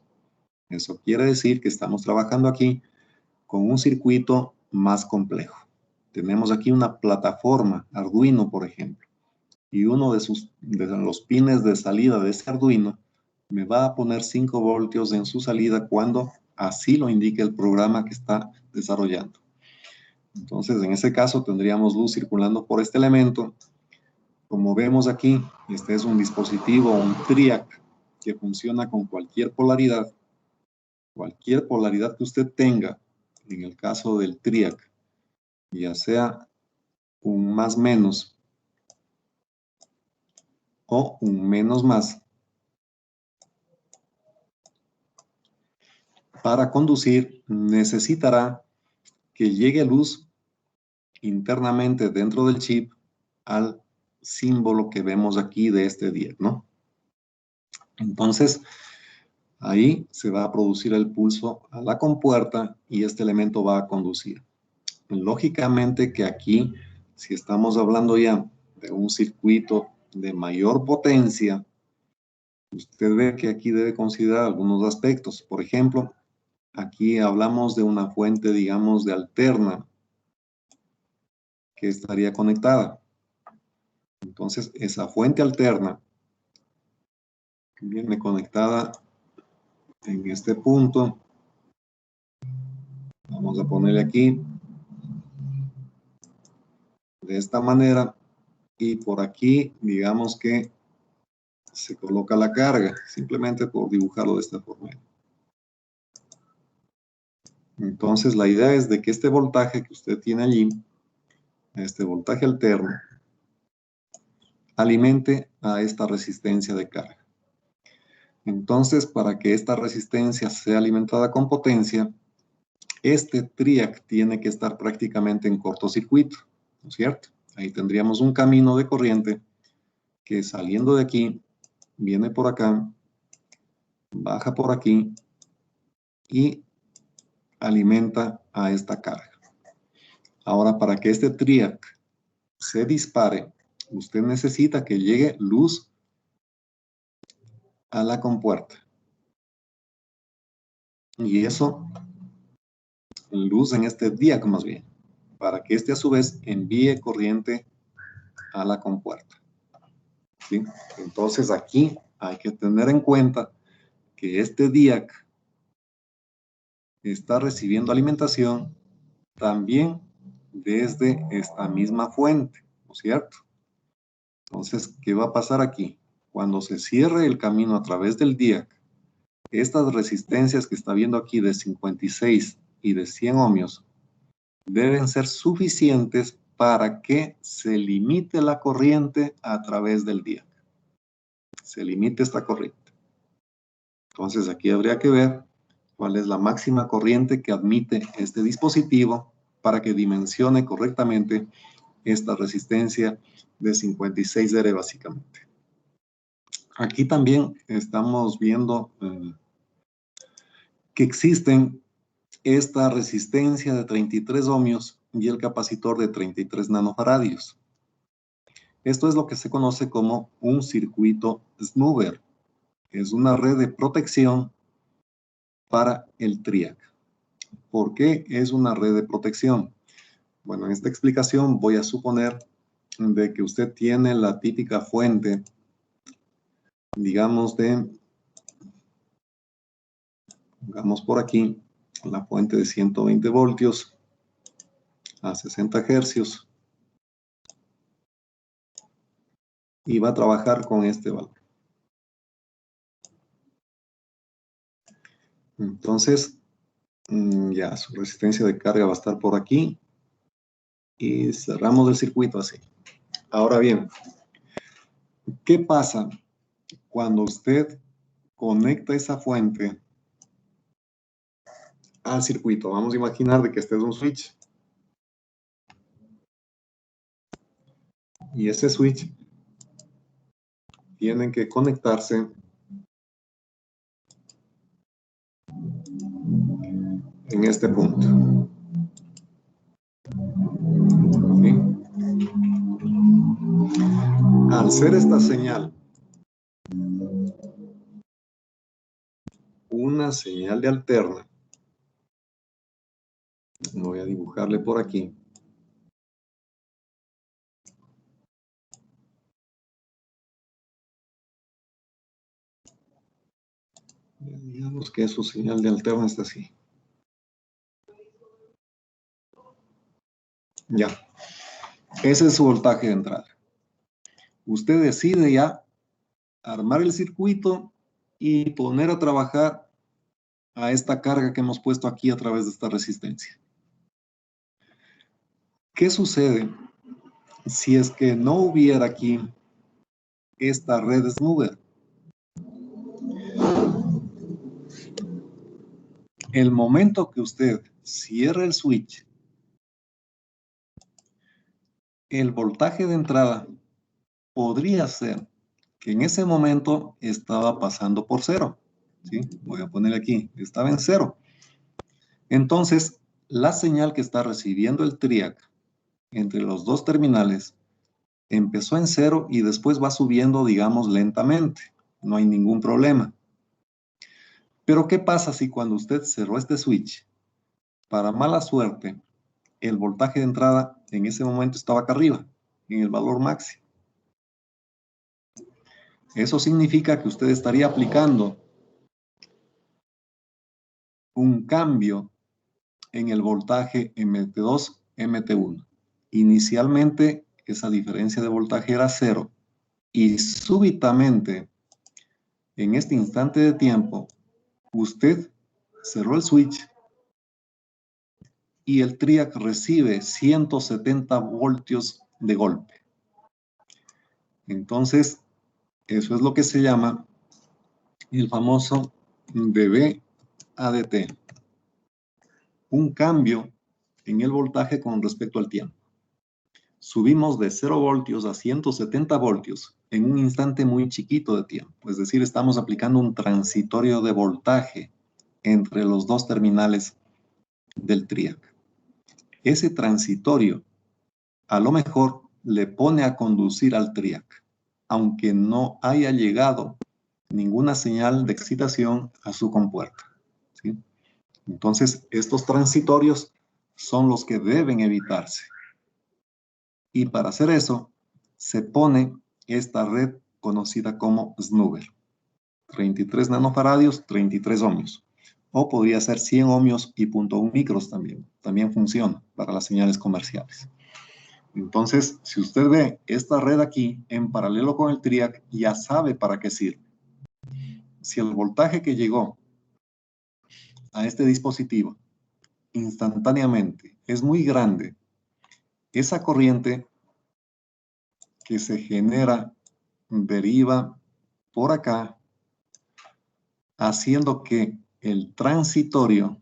Eso quiere decir que estamos trabajando aquí con un circuito más complejo. Tenemos aquí una plataforma Arduino, por ejemplo, y uno de los pines de salida de ese Arduino me va a poner 5 voltios en su salida cuando así lo indique el programa que está desarrollando. Entonces, en ese caso, tendríamos luz circulando por este elemento. Como vemos aquí, este es un dispositivo, un TRIAC, que funciona con cualquier polaridad que usted tenga. En el caso del TRIAC, ya sea un más menos o un menos más, para conducir necesitará que llegue luz internamente dentro del chip al símbolo que vemos aquí de este DIEC, ¿no? Entonces, ahí se va a producir el pulso a la compuerta y este elemento va a conducir. Lógicamente que aquí, si estamos hablando ya de un circuito de mayor potencia, usted ve que aquí debe considerar algunos aspectos. Por ejemplo, aquí hablamos de una fuente, digamos, de alterna que estaría conectada. Entonces, esa fuente alterna viene conectada en este punto. Vamos a ponerle aquí de esta manera y por aquí, digamos que se coloca la carga, simplemente por dibujarlo de esta forma. Entonces, la idea es de que este voltaje que usted tiene allí, este voltaje alterno, alimente a esta resistencia de carga. Entonces, para que esta resistencia sea alimentada con potencia, este TRIAC tiene que estar prácticamente en cortocircuito, ¿no es cierto? Ahí tendríamos un camino de corriente que saliendo de aquí, viene por acá, baja por aquí y alimenta a esta carga. Ahora, para que este TRIAC se dispare, usted necesita que llegue luz a la compuerta. Y eso, luz en este DIAC más bien, para que este a su vez envíe corriente a la compuerta. ¿Sí? Entonces aquí hay que tener en cuenta que este DIAC está recibiendo alimentación también desde esta misma fuente, ¿no es cierto? Entonces, ¿qué va a pasar aquí? Cuando se cierre el camino a través del DIAC, estas resistencias que está viendo aquí de 56 y de 100 ohmios deben ser suficientes para que se limite la corriente a través del DIAC. Se limite esta corriente. Entonces, aquí habría que ver cuál es la máxima corriente que admite este dispositivo para que dimensione correctamente esta resistencia de 56 R básicamente. Aquí también estamos viendo que existen esta resistencia de 33 ohmios y el capacitor de 33 nanofaradios. Esto es lo que se conoce como un circuito Smoover. Es una red de protección para el TRIAC. ¿Por qué es una red de protección? Bueno, en esta explicación voy a suponer de que usted tiene la típica fuente, digamos pongamos por aquí, la fuente de 120 voltios a 60 hercios y va a trabajar con este valor. Entonces, ya su resistencia de carga va a estar por aquí y cerramos el circuito así. Ahora bien, ¿qué pasa cuando usted conecta esa fuente al circuito? Vamos a imaginar de que este es un switch. Y ese switch tiene que conectarse en este punto. ¿Sí? Al ser esta señal una señal de alterna, Voy a dibujarle por aquí. Digamos que su señal de alterna está así. Ya. Ese es su voltaje de entrada. Usted decide ya armar el circuito y poner a trabajar a esta carga que hemos puesto aquí a través de esta resistencia. ¿Qué sucede si es que no hubiera aquí esta red Smoother? El momento que usted cierre el switch, el voltaje de entrada podría ser que en ese momento estaba pasando por cero. ¿Sí? Voy a poner aquí, estaba en cero. Entonces, la señal que está recibiendo el TRIAC entre los dos terminales empezó en cero y después va subiendo, digamos, lentamente. No hay ningún problema. Pero, ¿qué pasa si cuando usted cerró este switch, para mala suerte, el voltaje de entrada en ese momento estaba acá arriba, en el valor máximo? Eso significa que usted estaría aplicando un cambio en el voltaje MT2, MT1. Inicialmente, esa diferencia de voltaje era cero y súbitamente, en este instante de tiempo, usted cerró el switch y el TRIAC recibe 170 voltios de golpe. Entonces, eso es lo que se llama el famoso dB/dt. Un cambio en el voltaje con respecto al tiempo. Subimos de 0 voltios a 170 voltios en un instante muy chiquito de tiempo. Es decir, estamos aplicando un transitorio de voltaje entre los dos terminales del TRIAC. Ese transitorio a lo mejor le pone a conducir al TRIAC, aunque no haya llegado ninguna señal de excitación a su compuerta. ¿Sí? Entonces, estos transitorios son los que deben evitarse. Y para hacer eso, se pone esta red conocida como Snuber. 33 nanofaradios, 33 ohmios. O podría ser 100 ohmios y 0.1 micros también. También funciona para las señales comerciales. Entonces, si usted ve esta red aquí en paralelo con el TRIAC, ya sabe para qué sirve. Si el voltaje que llegó a este dispositivo instantáneamente es muy grande, esa corriente que se genera deriva por acá, haciendo que el transitorio,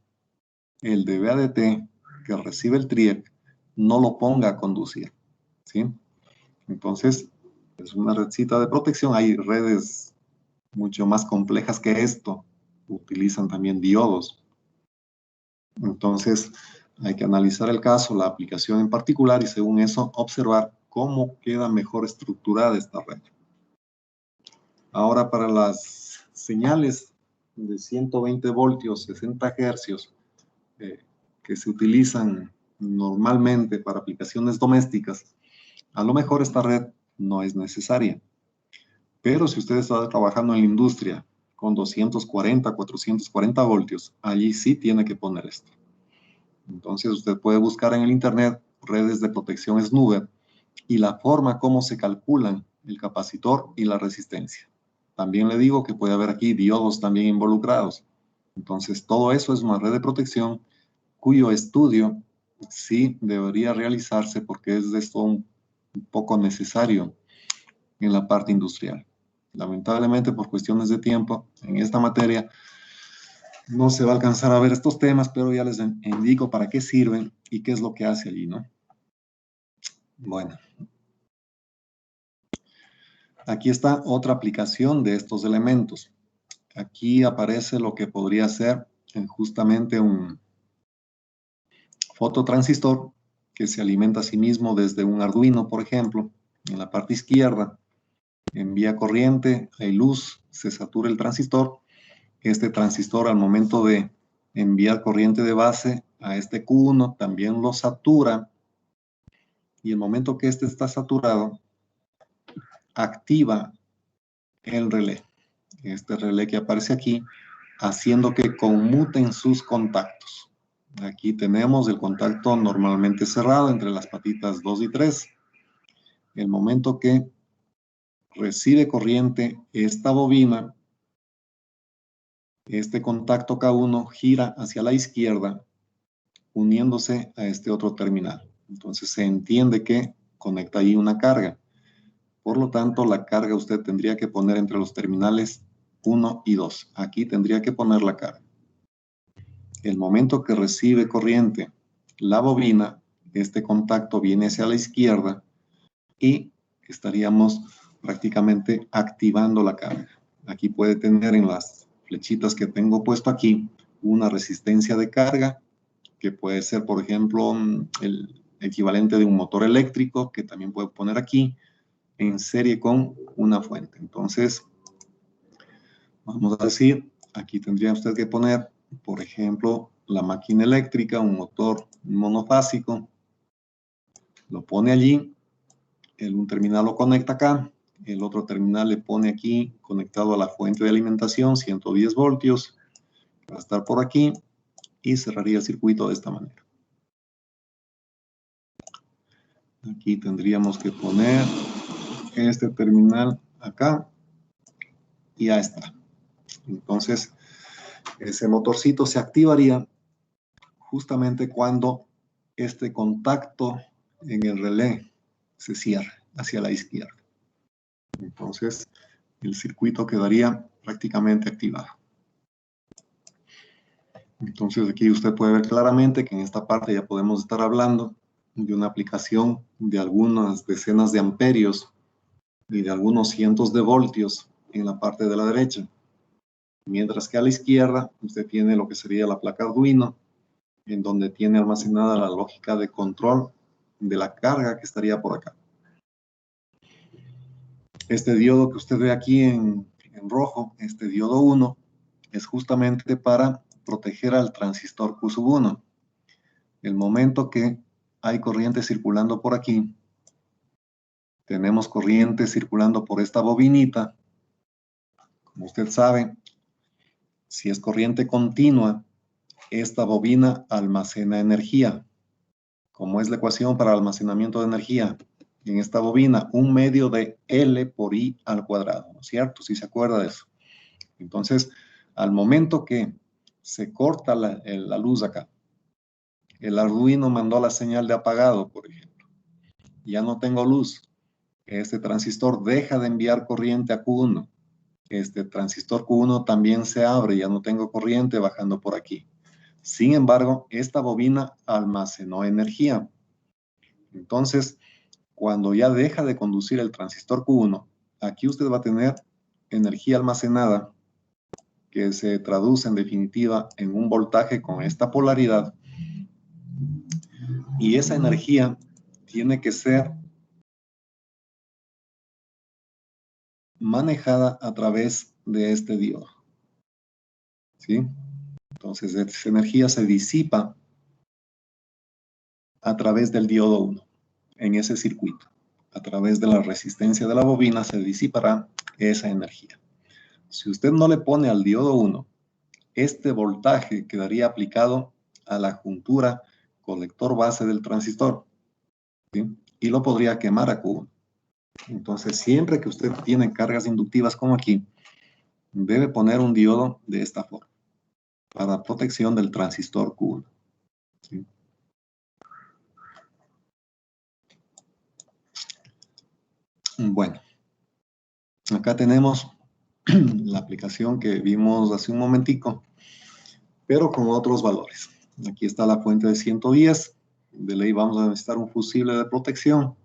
el dB/dt que recibe el TRIAC, no lo ponga a conducir. ¿Sí? Entonces, es una redcita de protección. Hay redes mucho más complejas que esto. Utilizan también diodos. Entonces, hay que analizar el caso, la aplicación en particular, y según eso, observar cómo queda mejor estructurada esta red. Ahora, para las señales de 120 voltios, 60 hercios, que se utilizan normalmente para aplicaciones domésticas, a lo mejor esta red no es necesaria. Pero si usted está trabajando en la industria con 240, 440 voltios, allí sí tiene que poner esto. Entonces usted puede buscar en el internet redes de protección Snuber y la forma como se calculan el capacitor y la resistencia. También le digo que puede haber aquí diodos también involucrados. Entonces todo eso es una red de protección cuyo estudio sí debería realizarse porque es de esto un poco necesario en la parte industrial. Lamentablemente, por cuestiones de tiempo, en esta materia no se va a alcanzar a ver estos temas, pero ya les indico para qué sirven y qué es lo que hace allí, ¿no? Bueno. Aquí está otra aplicación de estos elementos. Aquí aparece lo que podría ser justamente un fototransistor que se alimenta a sí mismo desde un Arduino, por ejemplo. En la parte izquierda envía corriente, hay luz, se satura el transistor. Este transistor, al momento de enviar corriente de base, a este Q1, también lo satura, y el momento que este está saturado, activa el relé. Este relé que aparece aquí, haciendo que conmuten sus contactos. Aquí tenemos el contacto normalmente cerrado entre las patitas 2 y 3. El momento que recibe corriente esta bobina, este contacto K1 gira hacia la izquierda, uniéndose a este otro terminal. Entonces se entiende que conecta ahí una carga. Por lo tanto, la carga usted tendría que poner entre los terminales 1 y 2. Aquí tendría que poner la carga. El momento que recibe corriente la bobina, este contacto viene hacia la izquierda y estaríamos prácticamente activando la carga. Aquí puede tener en las flechitas que tengo puesto aquí una resistencia de carga, que puede ser, por ejemplo, el equivalente de un motor eléctrico, que también puede poner aquí, en serie con una fuente. Entonces, vamos a decir, aquí tendría usted que poner, por ejemplo, la máquina eléctrica, un motor monofásico, lo pone allí, un terminal lo conecta acá, el otro terminal le pone aquí conectado a la fuente de alimentación, 110 voltios, va a estar por aquí y cerraría el circuito de esta manera. Aquí tendríamos que poner este terminal acá y ya está. Entonces, ese motorcito se activaría justamente cuando este contacto en el relé se cierre hacia la izquierda. Entonces, el circuito quedaría prácticamente activado. Entonces, aquí usted puede ver claramente que en esta parte ya podemos estar hablando de una aplicación de algunas decenas de amperios y de algunos cientos de voltios en la parte de la derecha. Mientras que a la izquierda usted tiene lo que sería la placa Arduino, en donde tiene almacenada la lógica de control de la carga que estaría por acá. Este diodo que usted ve aquí en rojo, este diodo 1, es justamente para proteger al transistor Q1. El momento que hay corriente circulando por aquí, tenemos corriente circulando por esta bobinita. Como usted sabe, si es corriente continua, esta bobina almacena energía. ¿Cómo es la ecuación para almacenamiento de energía? En esta bobina, un medio de L por I al cuadrado, ¿no es cierto? Si se acuerda de eso. Entonces, al momento que se corta la luz acá, el Arduino mandó la señal de apagado, por ejemplo. Ya no tengo luz. Este transistor deja de enviar corriente a Q1. Este transistor Q1 también se abre, ya no tengo corriente bajando por aquí. Sin embargo, esta bobina almacenó energía. Entonces, cuando ya deja de conducir el transistor Q1, aquí usted va a tener energía almacenada que se traduce en definitiva en un voltaje con esta polaridad. Y esa energía tiene que ser manejada a través de este diodo. ¿Sí? Entonces, esa energía se disipa a través del diodo 1 en ese circuito. A través de la resistencia de la bobina se disipará esa energía. Si usted no le pone al diodo 1, este voltaje quedaría aplicado a la juntura colector base del transistor, ¿sí? Y lo podría quemar a Q1. Entonces, siempre que usted tiene cargas inductivas como aquí, debe poner un diodo de esta forma para protección del transistor Q1. ¿Sí? Bueno, acá tenemos la aplicación que vimos hace un momentico, pero con otros valores. Aquí está la fuente de 110. De ley vamos a necesitar un fusible de protección.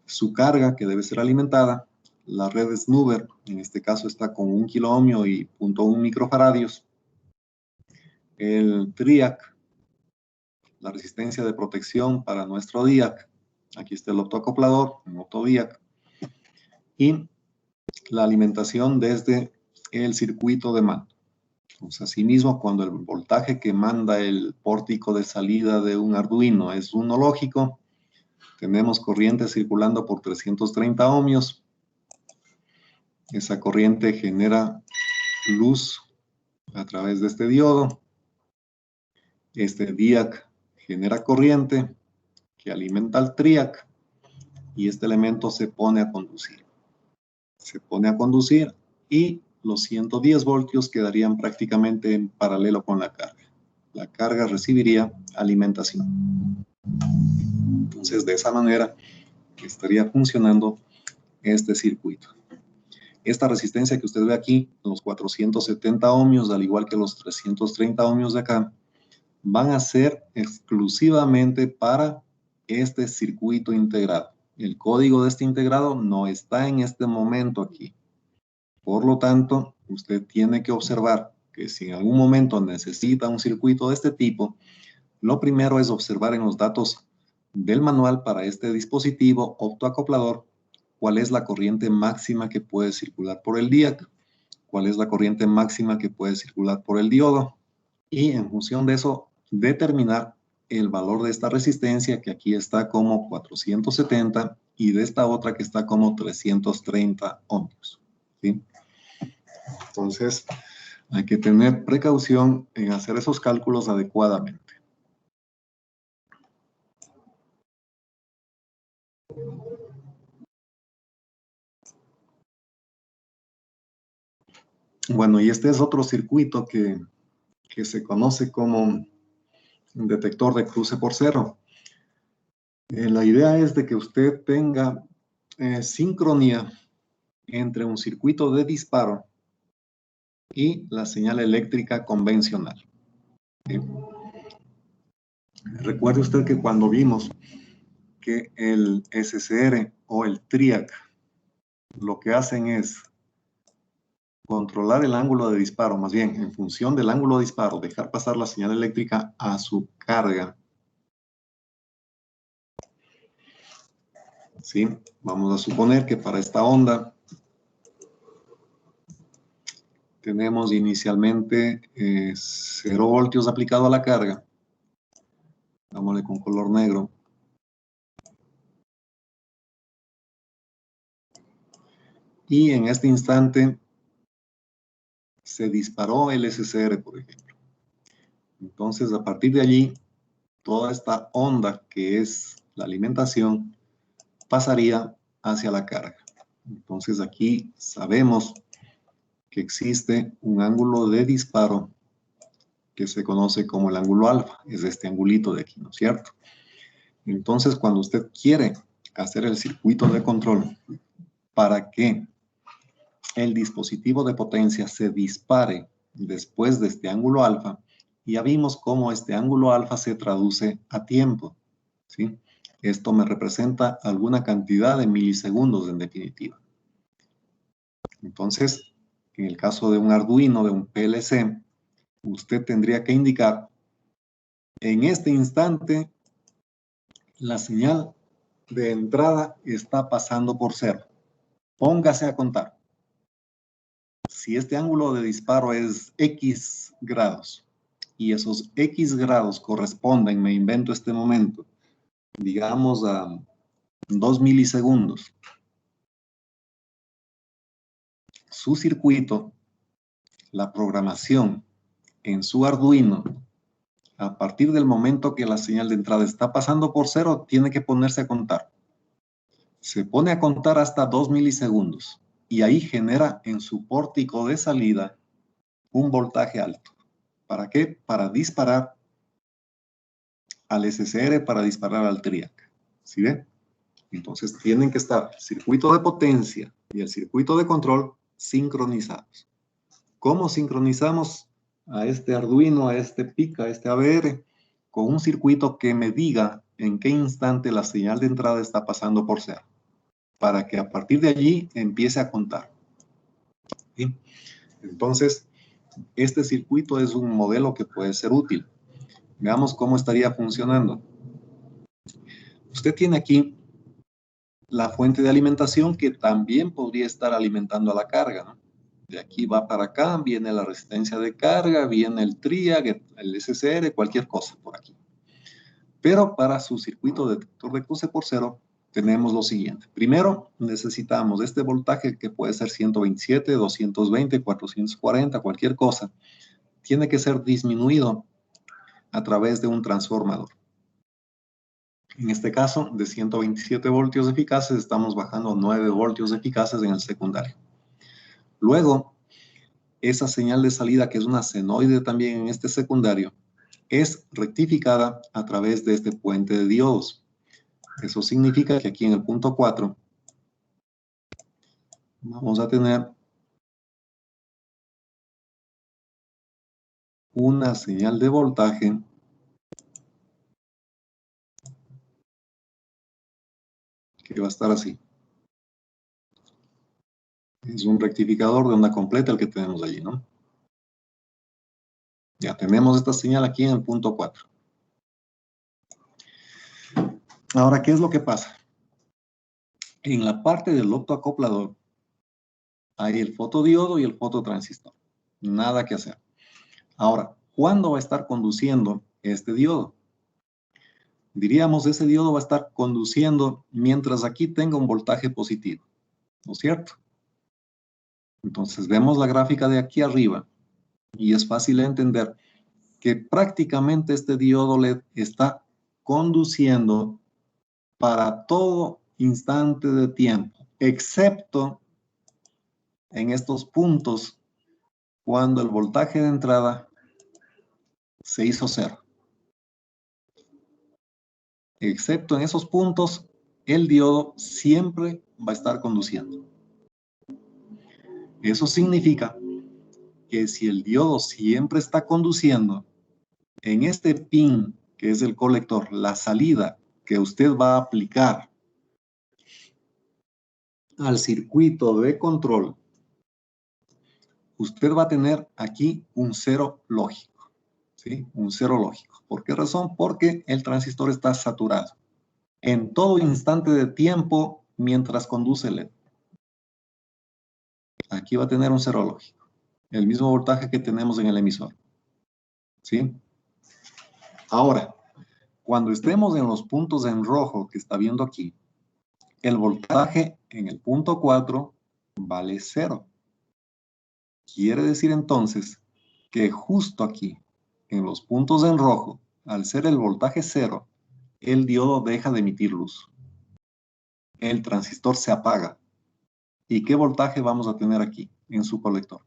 Su carga, que debe ser alimentada. La red Snuber, en este caso está con 1 kiloohmio y 0.1 microfaradios. El TRIAC, la resistencia de protección para nuestro DIAC. Aquí está el optoacoplador, un optodiac. Y la alimentación desde el circuito de mando. Entonces, asimismo, cuando el voltaje que manda el pórtico de salida de un Arduino es uno lógico, tenemos corriente circulando por 330 ohmios. Esa corriente genera luz a través de este diodo. Este DIAC genera corriente que alimenta al TRIAC y este elemento se pone a conducir. Se pone a conducir y los 110 voltios quedarían prácticamente en paralelo con la carga. La carga recibiría alimentación. Entonces, de esa manera estaría funcionando este circuito. Esta resistencia que usted ve aquí, los 470 ohmios, al igual que los 330 ohmios de acá, van a ser exclusivamente para este circuito integrado. El código de este integrado no está en este momento aquí. Por lo tanto, usted tiene que observar que si en algún momento necesita un circuito de este tipo, lo primero es observar en los datos del manual para este dispositivo optoacoplador cuál es la corriente máxima que puede circular por el DIAC, cuál es la corriente máxima que puede circular por el diodo, y en función de eso determinar el valor de esta resistencia que aquí está como 470 y de esta otra que está como 330 ohmios. ¿Sí? Entonces, hay que tener precaución en hacer esos cálculos adecuadamente. Bueno, y este es otro circuito que se conoce como un detector de cruce por cero. La idea es de que usted tenga sincronía entre un circuito de disparo y la señal eléctrica convencional. ¿Sí? Recuerde usted que cuando vimos que el SCR o el TRIAC lo que hacen es controlar el ángulo de disparo, más bien en función del ángulo de disparo, dejar pasar la señal eléctrica a su carga. ¿Sí? Vamos a suponer que para esta onda tenemos inicialmente 0 voltios aplicado a la carga. Dámosle con color negro. Y en este instante se disparó el SCR, por ejemplo. Entonces, a partir de allí, toda esta onda que es la alimentación pasaría hacia la carga. Entonces, aquí sabemos que existe un ángulo de disparo que se conoce como el ángulo alfa. Es este angulito de aquí, ¿no es cierto? Entonces, cuando usted quiere hacer el circuito de control para que el dispositivo de potencia se dispare después de este ángulo alfa, ya vimos cómo este ángulo alfa se traduce a tiempo, ¿sí? Esto me representa alguna cantidad de milisegundos en definitiva. Entonces, en el caso de un Arduino, de un PLC, usted tendría que indicar en este instante la señal de entrada está pasando por 0. Póngase a contar. Si este ángulo de disparo es X grados y esos X grados corresponden, me invento este momento, digamos a 2 milisegundos, su circuito, la programación en su Arduino, a partir del momento que la señal de entrada está pasando por 0, tiene que ponerse a contar. Se pone a contar hasta 2 milisegundos y ahí genera en su pórtico de salida un voltaje alto. ¿Para qué? Para disparar al SCR, para disparar al TRIAC. ¿Sí ven? Entonces tienen que estar el circuito de potencia y el circuito de control sincronizados. ¿Cómo sincronizamos a este Arduino, a este PIC, a este ABR? Con un circuito que me diga en qué instante la señal de entrada está pasando por 0, para que a partir de allí empiece a contar. ¿Sí? Entonces, este circuito es un modelo que puede ser útil. Veamos cómo estaría funcionando. Usted tiene aquí la fuente de alimentación que también podría estar alimentando a la carga, ¿no? De aquí va para acá, viene la resistencia de carga, viene el triag, el SCR, cualquier cosa por aquí. Pero para su circuito detector de cruce por cero, tenemos lo siguiente. Primero, necesitamos este voltaje que puede ser 127, 220, 440, cualquier cosa. Tiene que ser disminuido a través de un transformador. En este caso, de 127 voltios eficaces, estamos bajando a 9 voltios eficaces en el secundario. Luego, esa señal de salida, que es una senoide también en este secundario, es rectificada a través de este puente de diodos. Eso significa que aquí en el punto 4 vamos a tener una señal de voltaje que va a estar así. Es un rectificador de onda completa el que tenemos allí, ¿no? Ya tenemos esta señal aquí en el punto 4. Ahora, ¿qué es lo que pasa? En la parte del optoacoplador hay el fotodiodo y el fototransistor. Nada que hacer. Ahora, ¿cuándo va a estar conduciendo este diodo? Diríamos, ese diodo va a estar conduciendo mientras aquí tenga un voltaje positivo, ¿no es cierto? Entonces, vemos la gráfica de aquí arriba y es fácil entender que prácticamente este diodo LED está conduciendo para todo instante de tiempo, excepto en estos puntos cuando el voltaje de entrada se hizo cero. Excepto en esos puntos, el diodo siempre va a estar conduciendo. Eso significa que si el diodo siempre está conduciendo, en este pin, que es el colector, la salida que usted va a aplicar al circuito de control, usted va a tener aquí un cero lógico, ¿sí? Un cero lógico. ¿Por qué razón? Porque el transistor está saturado en todo instante de tiempo mientras conduce el LED. Aquí va a tener un cero lógico, el mismo voltaje que tenemos en el emisor, ¿sí? Ahora, cuando estemos en los puntos en rojo que está viendo aquí, el voltaje en el punto 4 vale 0. Quiere decir entonces que justo aquí, en los puntos en rojo, al ser el voltaje 0, el diodo deja de emitir luz. El transistor se apaga. ¿Y qué voltaje vamos a tener aquí en su colector?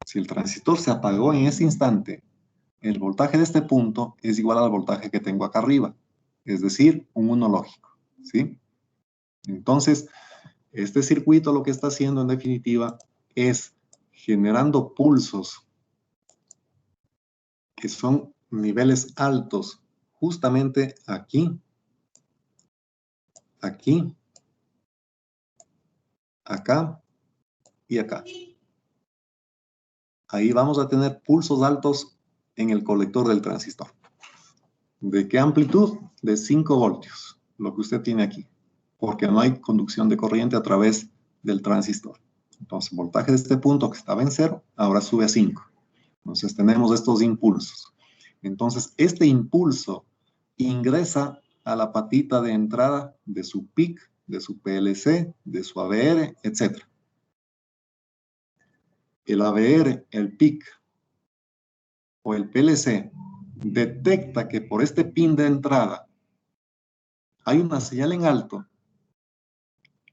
Si el transistor se apagó en ese instante, el voltaje de este punto es igual al voltaje que tengo acá arriba, es decir, un 1 lógico, ¿sí? Entonces, este circuito lo que está haciendo en definitiva es generando pulsos que son niveles altos, justamente aquí, aquí, acá y acá. Ahí vamos a tener pulsos altos en el colector del transistor. ¿De qué amplitud? De 5 voltios, lo que usted tiene aquí, porque no hay conducción de corriente a través del transistor. Entonces, el voltaje de este punto que estaba en 0, ahora sube a 5. Entonces, tenemos estos impulsos. Entonces, este impulso ingresa a la patita de entrada de su PIC, de su PLC, de su ABR, etc. El ABR, el PIC o el PLC detecta que por este pin de entrada hay una señal en alto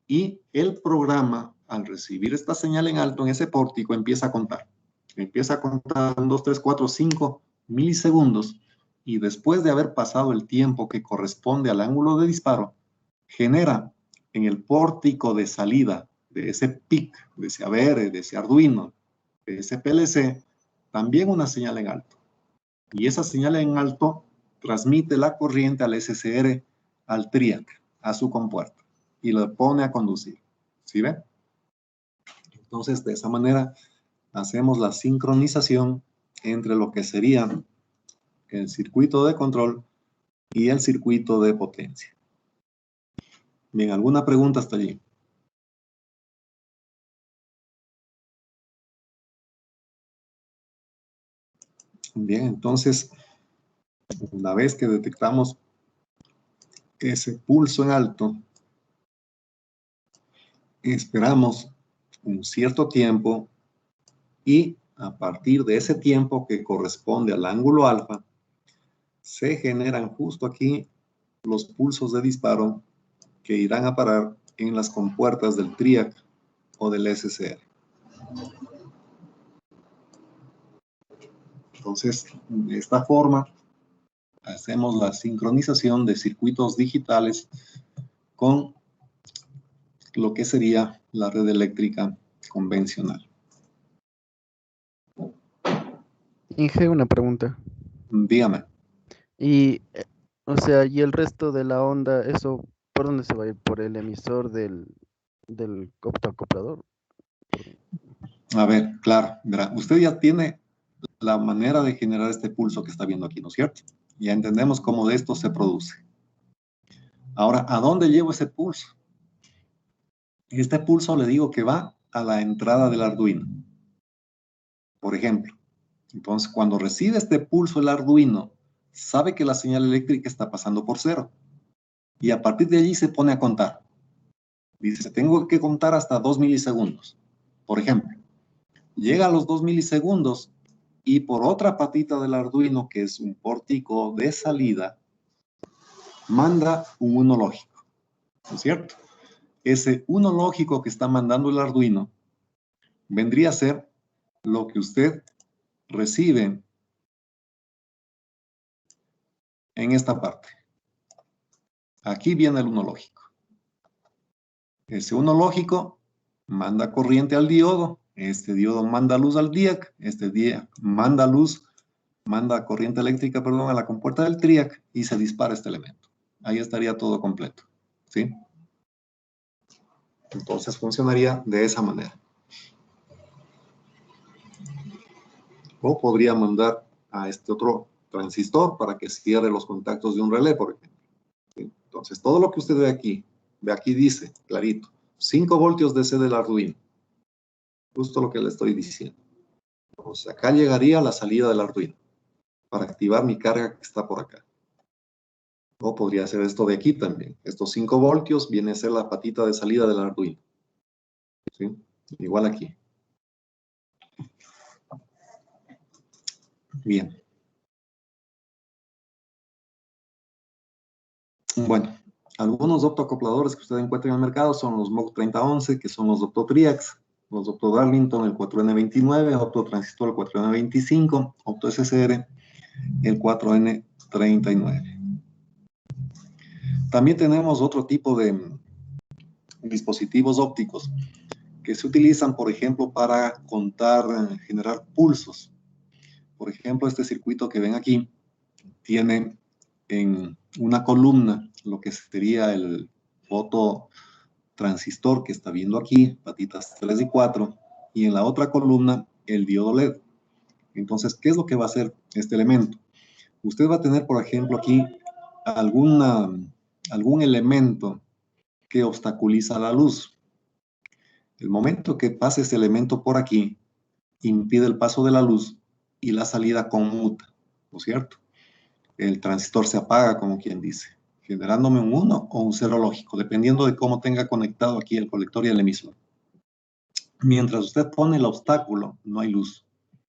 y el programa, al recibir esta señal en alto en ese pórtico, empieza a contar. Empieza a contar 1, 2, 3, 4, 5 milisegundos y después de haber pasado el tiempo que corresponde al ángulo de disparo, genera en el pórtico de salida de ese PIC, de ese ABR, de ese Arduino, de ese PLC, también una señal en alto. Y esa señal en alto transmite la corriente al SCR, al triac, a su compuerta, y lo pone a conducir. ¿Sí ven? Entonces, de esa manera, hacemos la sincronización entre lo que sería el circuito de control y el circuito de potencia. Bien, ¿alguna pregunta hasta allí? Bien, entonces, una vez que detectamos ese pulso en alto, esperamos un cierto tiempo y a partir de ese tiempo que corresponde al ángulo alfa, se generan justo aquí los pulsos de disparo que irán a parar en las compuertas del TRIAC o del SCR. Entonces, de esta forma, hacemos la sincronización de circuitos digitales con lo que sería la red eléctrica convencional. Inge, una pregunta. Dígame. Y, o sea, y el resto de la onda, ¿eso por dónde se va a ir? ¿Por el emisor del optoacoplador? A ver, claro, verá, usted ya tiene la manera de generar este pulso que está viendo aquí, ¿no es cierto? Ya entendemos cómo de esto se produce. Ahora, ¿a dónde llevo ese pulso? Este pulso le digo que va a la entrada del Arduino. Por ejemplo, entonces cuando recibe este pulso el Arduino, sabe que la señal eléctrica está pasando por 0. Y a partir de allí se pone a contar. Dice, tengo que contar hasta 2 milisegundos. Por ejemplo, llega a los 2 milisegundos y por otra patita del Arduino, que es un pórtico de salida, manda un 1 lógico, ¿no es cierto? Ese 1 lógico que está mandando el Arduino vendría a ser lo que usted recibe en esta parte. Aquí viene el 1 lógico. Ese 1 lógico manda corriente al diodo, este diodo manda luz al DIAC, este DIAC manda corriente eléctrica, perdón, a la compuerta del TRIAC y se dispara este elemento. Ahí estaría todo completo, ¿sí? Entonces funcionaría de esa manera. O podría mandar a este otro transistor para que cierre los contactos de un relé, por ejemplo. ¿Sí? Entonces, todo lo que usted ve aquí dice, clarito, 5 voltios DC del Arduino. Justo lo que le estoy diciendo. Entonces, acá llegaría la salida del Arduino para activar mi carga que está por acá. O podría ser esto de aquí también. Estos 5 voltios viene a ser la patita de salida del Arduino. ¿Sí? Igual aquí. Bien. Bueno, algunos optoacopladores que usted encuentra en el mercado son los MOG 3011, que son los OptoTriacs, los OptoDarlington, el 4N29, OptoTransistor, el 4N25, OptoSSR, el 4N39. También tenemos otro tipo de dispositivos ópticos que se utilizan, por ejemplo, para contar, generar pulsos. Por ejemplo, este circuito que ven aquí tiene en una columna lo que sería el fototransistor que está viendo aquí, patitas 3 y 4, y en la otra columna el diodo LED. Entonces, ¿qué es lo que va a hacer este elemento? Usted va a tener, por ejemplo, aquí algún elemento que obstaculiza la luz. El momento que pase ese elemento por aquí, impide el paso de la luz y la salida conmuta, ¿no es cierto? El transistor se apaga, como quien dice, generándome un 1 o un 0 lógico, dependiendo de cómo tenga conectado aquí el colector y el emisor. Mientras usted pone el obstáculo, no hay luz.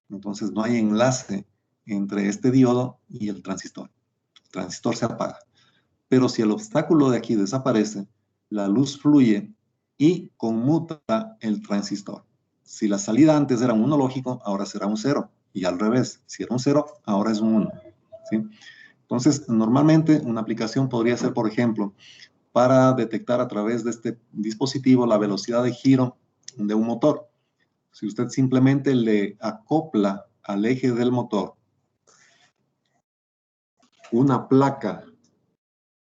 Entonces no hay enlace entre este diodo y el transistor. El transistor se apaga. Pero si el obstáculo de aquí desaparece, la luz fluye y conmuta el transistor. Si la salida antes era un 1 lógico, ahora será un 0. Y al revés, si era un 0, ahora es un 1. ¿Sí? Entonces, normalmente una aplicación podría ser, por ejemplo, para detectar a través de este dispositivo la velocidad de giro de un motor. Si usted simplemente le acopla al eje del motor una placa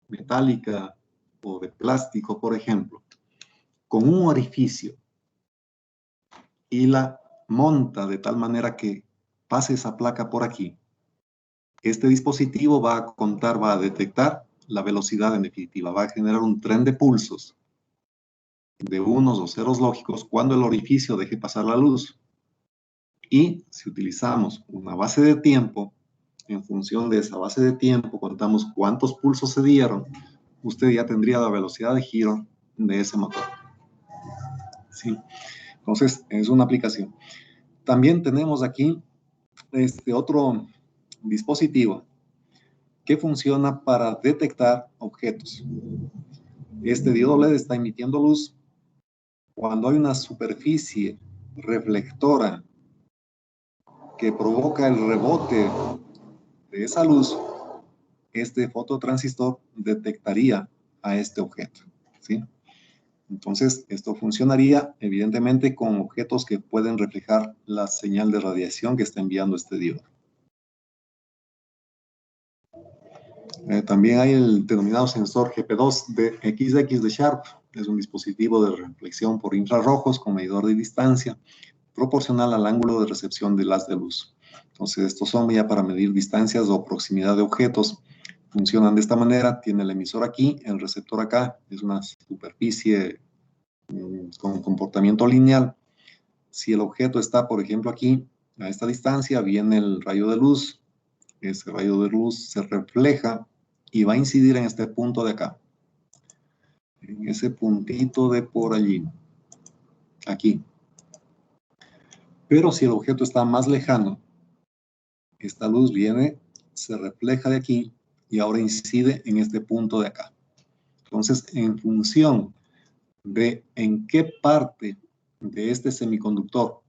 metálica o de plástico, por ejemplo, con un orificio y la monta de tal manera que pase esa placa por aquí, este dispositivo va a contar, va a detectar la velocidad en definitiva, va a generar un tren de pulsos de unos o ceros lógicos cuando el orificio deje pasar la luz. Y si utilizamos una base de tiempo, en función de esa base de tiempo, contamos cuántos pulsos se dieron, usted ya tendría la velocidad de giro de ese motor. ¿Sí? Entonces, es una aplicación. También tenemos aquí este otro dispositivo que funciona para detectar objetos. Este diodo LED está emitiendo luz cuando hay una superficie reflectora que provoca el rebote de esa luz. Este fototransistor detectaría a este objeto, ¿sí? Entonces, esto funcionaría evidentemente con objetos que pueden reflejar la señal de radiación que está enviando este diodo. También hay el denominado sensor GP2 de XX de Sharp. Es un dispositivo de reflexión por infrarrojos con medidor de distancia proporcional al ángulo de recepción del haz de luz. Entonces, estos son ya para medir distancias o proximidad de objetos. Funcionan de esta manera. Tiene el emisor aquí, el receptor acá. Es una superficie con comportamiento lineal. Si el objeto está, por ejemplo, aquí, a esta distancia, viene el rayo de luz. Ese rayo de luz se refleja y va a incidir en este punto de acá. En ese puntito de por allí. Aquí. Pero si el objeto está más lejano, esta luz viene, se refleja de aquí y ahora incide en este punto de acá. Entonces, en función de en qué parte de este semiconductor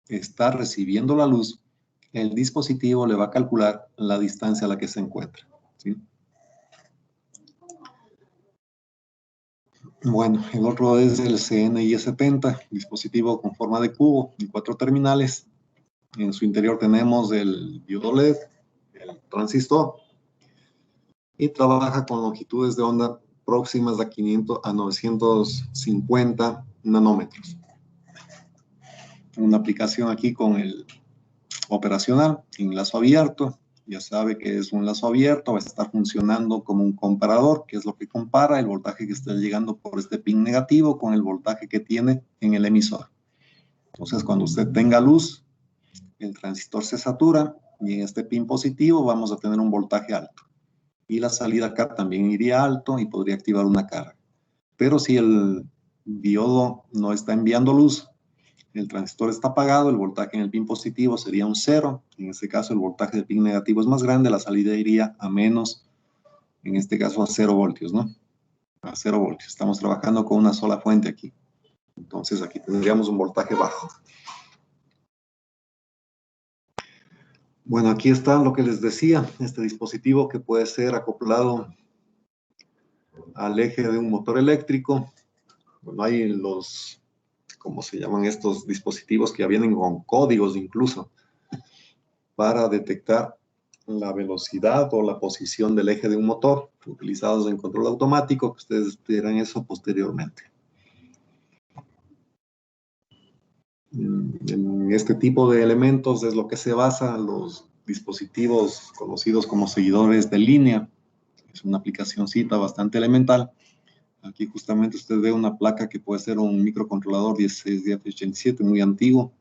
está recibiendo la luz, el dispositivo le va a calcular la distancia a la que se encuentra, ¿sí? Bueno, el otro es el CNI-70, dispositivo con forma de cubo y 4 terminales. En su interior tenemos el diodo LED, el transistor, y trabaja con longitudes de onda próximas a 500 a 950 nanómetros. Una aplicación aquí con el operacional en lazo abierto. Ya sabe que es un lazo abierto, va a estar funcionando como un comparador, que es lo que compara el voltaje que está llegando por este pin negativo con el voltaje que tiene en el emisor. Entonces, cuando usted tenga luz, el transistor se satura y en este pin positivo vamos a tener un voltaje alto. Y la salida acá también iría alto y podría activar una carga. Pero si el diodo no está enviando luz, el transistor está apagado, el voltaje en el pin positivo sería un 0. En este caso, el voltaje del pin negativo es más grande, la salida iría a menos, en este caso a 0 voltios, ¿no? A 0 voltios. Estamos trabajando con una sola fuente aquí. Entonces, aquí tendríamos un voltaje bajo. Bueno, aquí está lo que les decía, este dispositivo que puede ser acoplado al eje de un motor eléctrico. Bueno, hay los, ¿cómo se llaman estos dispositivos que ya vienen con códigos incluso para detectar la velocidad o la posición del eje de un motor, utilizados en control automático, que ustedes verán eso posteriormente. En este tipo de elementos es lo que se basa los dispositivos conocidos como seguidores de línea. Es una aplicacioncita bastante elemental. Aquí justamente usted ve una placa que puede ser un microcontrolador 161087 muy antiguo,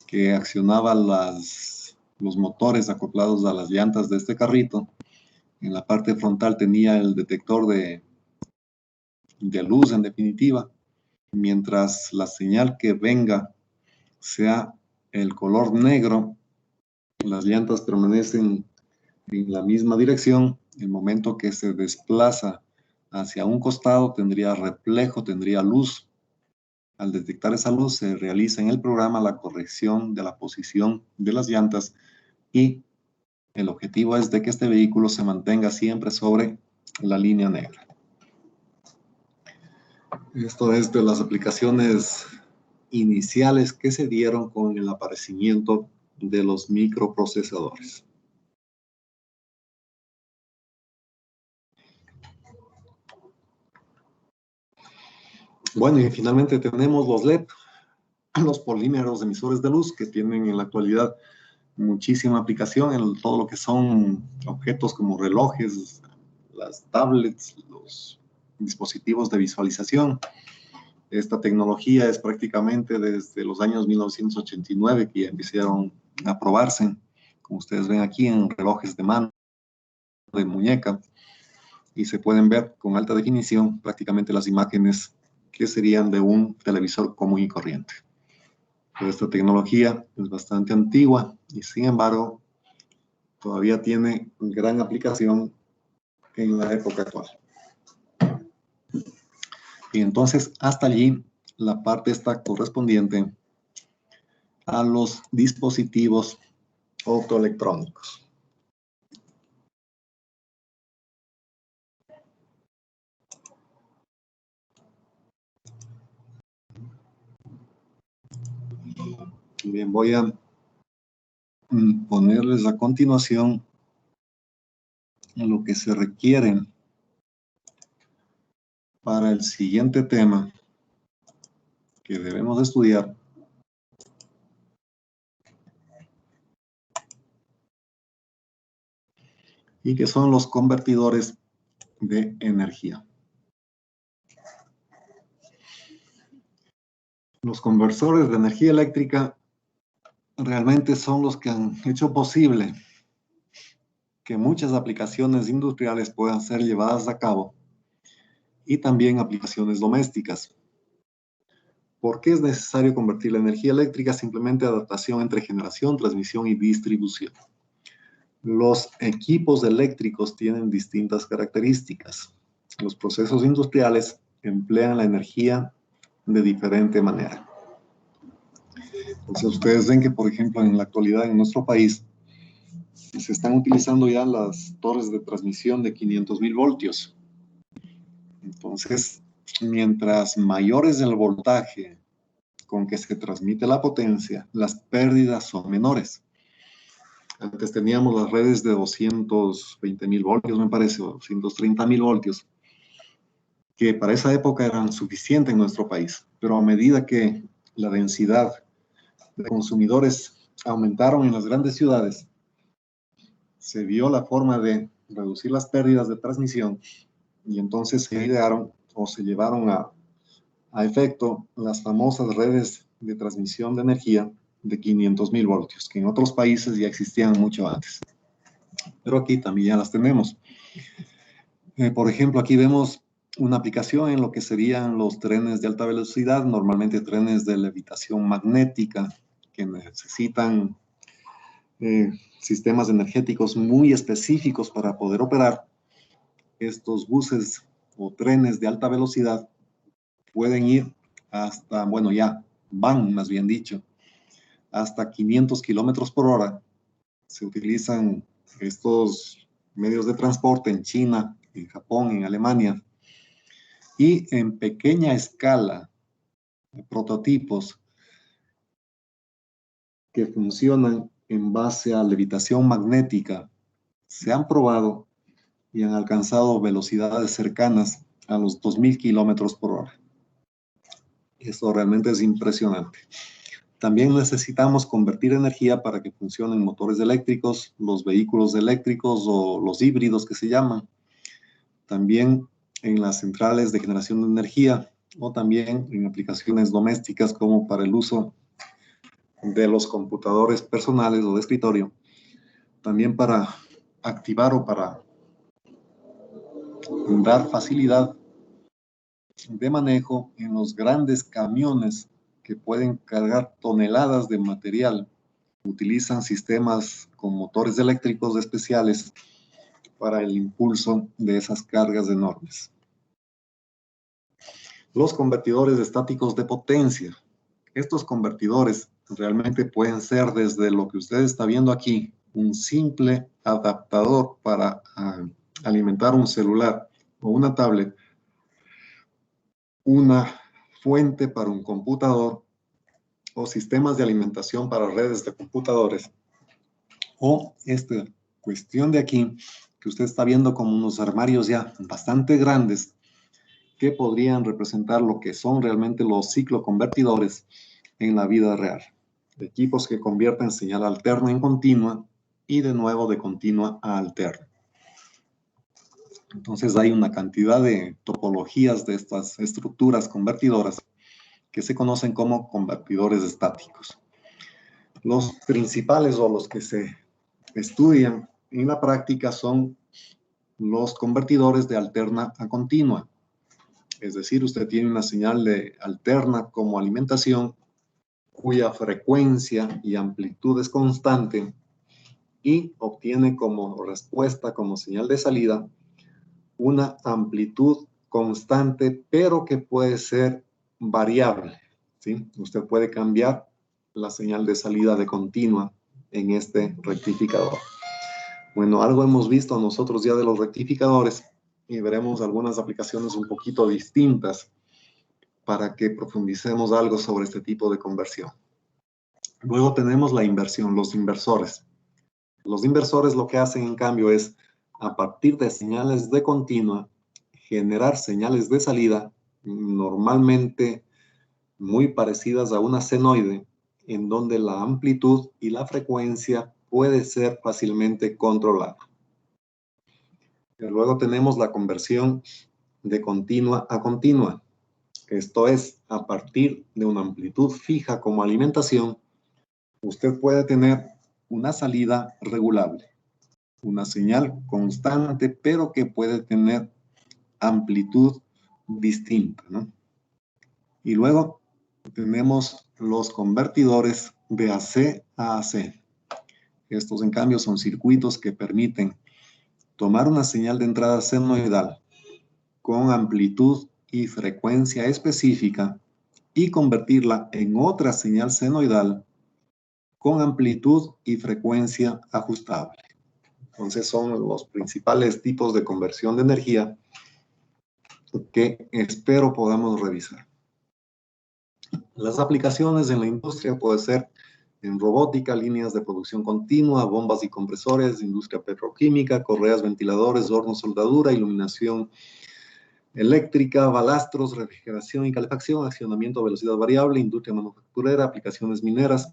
que accionaba los motores acoplados a las llantas de este carrito. En la parte frontal tenía el detector de luz, en definitiva. Mientras la señal que venga sea el color negro, las llantas permanecen en la misma dirección. El momento que se desplaza hacia un costado tendría reflejo, tendría luz. Al detectar esa luz se realiza en el programa la corrección de la posición de las llantas y el objetivo es de que este vehículo se mantenga siempre sobre la línea negra. Esto es de las aplicaciones iniciales que se dieron con el aparecimiento de los microprocesadores. Bueno, y finalmente tenemos los LED, los polímeros emisores de luz, que tienen en la actualidad muchísima aplicación en todo lo que son objetos como relojes, las tablets, los dispositivos de visualización. Esta tecnología es prácticamente desde los años 1989 que ya empezaron a probarse, como ustedes ven aquí, en relojes de mano, de muñeca, y se pueden ver con alta definición prácticamente las imágenes que serían de un televisor común y corriente. Pero esta tecnología es bastante antigua y sin embargo todavía tiene gran aplicación en la época actual. Y entonces hasta allí la parte está correspondiente a los dispositivos optoelectrónicos. Bien, voy a ponerles a continuación lo que se requiere para el siguiente tema que debemos estudiar, y que son los convertidores de energía. Los conversores de energía eléctrica realmente son los que han hecho posible que muchas aplicaciones industriales puedan ser llevadas a cabo y también aplicaciones domésticas. ¿Por qué es necesario convertir la energía eléctrica? Simplemente adaptación entre generación, transmisión y distribución. Los equipos eléctricos tienen distintas características. Los procesos industriales emplean la energía de diferente manera. Entonces ustedes ven que, por ejemplo, en la actualidad en nuestro país se están utilizando ya las torres de transmisión de 500.000 voltios. Entonces, mientras mayor es el voltaje con que se transmite la potencia, las pérdidas son menores. Antes teníamos las redes de 220.000 voltios, me parece, o 230.000 voltios, que para esa época eran suficientes en nuestro país. Pero a medida que la densidad de consumidores aumentaron en las grandes ciudades, se vio la forma de reducir las pérdidas de transmisión y entonces se idearon o se llevaron a efecto las famosas redes de transmisión de energía de 500.000 voltios, que en otros países ya existían mucho antes. Pero aquí también ya las tenemos. Por ejemplo, aquí vemos una aplicación en lo que serían los trenes de alta velocidad, normalmente trenes de levitación magnética, que necesitan sistemas energéticos muy específicos para poder operar. Estos buses o trenes de alta velocidad pueden ir hasta, bueno, ya van, más bien dicho, hasta 500 kilómetros por hora. Se utilizan estos medios de transporte en China, en Japón, en Alemania, y en pequeña escala, prototipos que funcionan en base a levitación magnética se han probado y han alcanzado velocidades cercanas a los 2.000 kilómetros por hora. Esto realmente es impresionante. También necesitamos convertir energía para que funcionen motores eléctricos, los vehículos eléctricos o los híbridos que se llaman. También en las centrales de generación de energía o también en aplicaciones domésticas como para el uso de los computadores personales o de escritorio. También para activar o para dar facilidad de manejo en los grandes camiones que pueden cargar toneladas de material. Utilizan sistemas con motores eléctricos especiales para el impulso de esas cargas enormes. Los convertidores estáticos de potencia. Estos convertidores realmente pueden ser desde lo que usted está viendo aquí, un simple adaptador para alimentar un celular o una tablet, una fuente para un computador o sistemas de alimentación para redes de computadores, o esta cuestión de aquí que usted está viendo como unos armarios ya bastante grandes que podrían representar lo que son realmente los cicloconvertidores en la vida real. Equipos que convierten señal alterna en continua y de nuevo de continua a alterna. Entonces hay una cantidad de topologías de estas estructuras convertidoras que se conocen como convertidores estáticos. Los principales o los que se estudian en la práctica son los convertidores de alterna a continua. Es decir, usted tiene una señal de alterna como alimentación cuya frecuencia y amplitud es constante y obtiene como respuesta, como señal de salida, una amplitud constante, pero que puede ser variable, ¿sí? Usted puede cambiar la señal de salida de continua en este rectificador. Bueno, algo hemos visto nosotros ya de los rectificadores y veremos algunas aplicaciones un poquito distintas para que profundicemos algo sobre este tipo de conversión. Luego tenemos la inversión, los inversores. Los inversores lo que hacen, en cambio, es a partir de señales de continua, generar señales de salida, normalmente muy parecidas a una senoide, en donde la amplitud y la frecuencia puede ser fácilmente controlada. Luego tenemos la conversión de continua a continua. Esto es, a partir de una amplitud fija como alimentación, usted puede tener una salida regulable, una señal constante, pero que puede tener amplitud distinta, ¿no? Y luego tenemos los convertidores de AC a AC. Estos, en cambio, son circuitos que permiten tomar una señal de entrada senoidal con amplitud y frecuencia específica y convertirla en otra señal senoidal con amplitud y frecuencia ajustable. Entonces son los principales tipos de conversión de energía que espero podamos revisar. Las aplicaciones en la industria pueden ser en robótica, líneas de producción continua, bombas y compresores, industria petroquímica, correas, ventiladores, hornos, soldadura, iluminación eléctrica, balastros, refrigeración y calefacción, accionamiento a velocidad variable, industria manufacturera, aplicaciones mineras,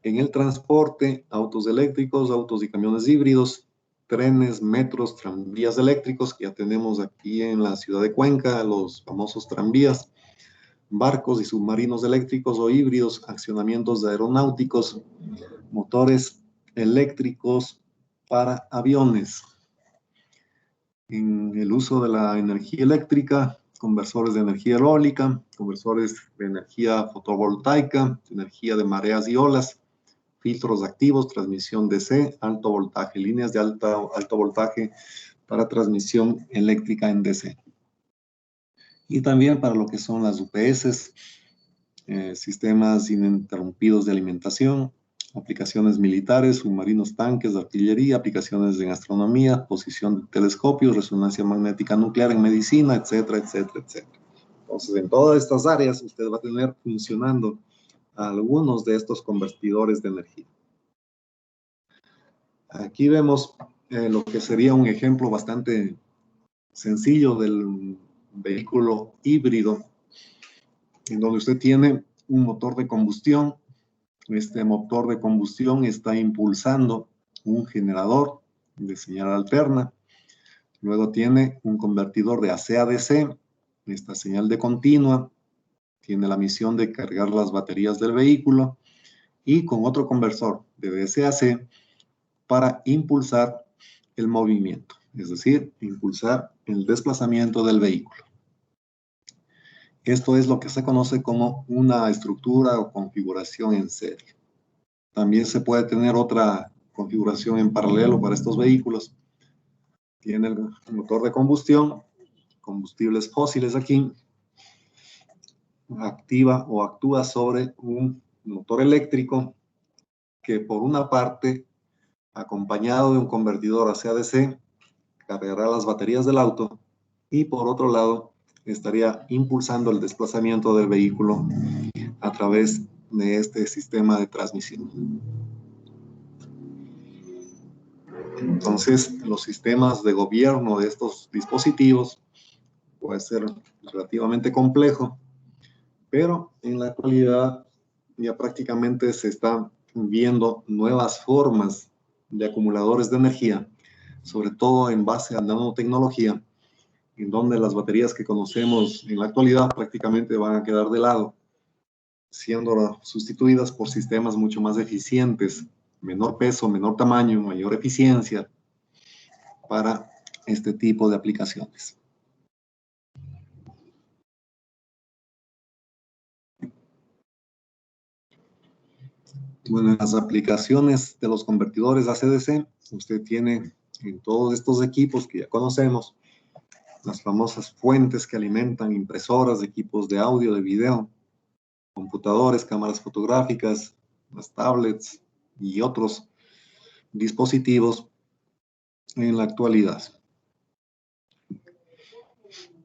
en el transporte, autos eléctricos, autos y camiones híbridos, trenes, metros, tranvías eléctricos, que ya tenemos aquí en la ciudad de Cuenca, los famosos tranvías, barcos y submarinos eléctricos o híbridos, accionamientos aeronáuticos, motores eléctricos para aviones. En el uso de la energía eléctrica, conversores de energía eólica, conversores de energía fotovoltaica, energía de mareas y olas, filtros activos, transmisión DC, alto voltaje, líneas de alto voltaje para transmisión eléctrica en DC. Y también para lo que son las UPS, sistemas ininterrumpidos de alimentación, aplicaciones militares, submarinos, tanques, artillería, aplicaciones en astronomía, posición de telescopios, resonancia magnética nuclear en medicina, etcétera, etcétera, etcétera. Entonces, en todas estas áreas, usted va a tener funcionando algunos de estos convertidores de energía. Aquí vemos lo que sería un ejemplo bastante sencillo del vehículo híbrido, en donde usted tiene un motor de combustión. Este motor de combustión está impulsando un generador de señal alterna. Luego tiene un convertidor de AC a DC, esta señal de continua. Tiene la misión de cargar las baterías del vehículo y con otro conversor de DC a AC para impulsar el movimiento, es decir, impulsar el desplazamiento del vehículo. Esto es lo que se conoce como una estructura o configuración en serie. También se puede tener otra configuración en paralelo para estos vehículos. Tiene el motor de combustión, combustibles fósiles aquí, activa o actúa sobre un motor eléctrico que por una parte, acompañado de un convertidor AC/DC, cargará las baterías del auto y por otro lado estaría impulsando el desplazamiento del vehículo a través de este sistema de transmisión. Entonces, los sistemas de gobierno de estos dispositivos puede ser relativamente complejo, pero en la actualidad ya prácticamente se están viendo nuevas formas de acumuladores de energía, sobre todo en base a nanotecnología, en donde las baterías que conocemos en la actualidad prácticamente van a quedar de lado siendo sustituidas por sistemas mucho más eficientes, menor peso, menor tamaño, mayor eficiencia para este tipo de aplicaciones. Bueno, en las aplicaciones de los convertidores AC/DC, usted tiene en todos estos equipos que ya conocemos, las famosas fuentes que alimentan impresoras, equipos de audio, de video, computadores, cámaras fotográficas, las tablets y otros dispositivos en la actualidad.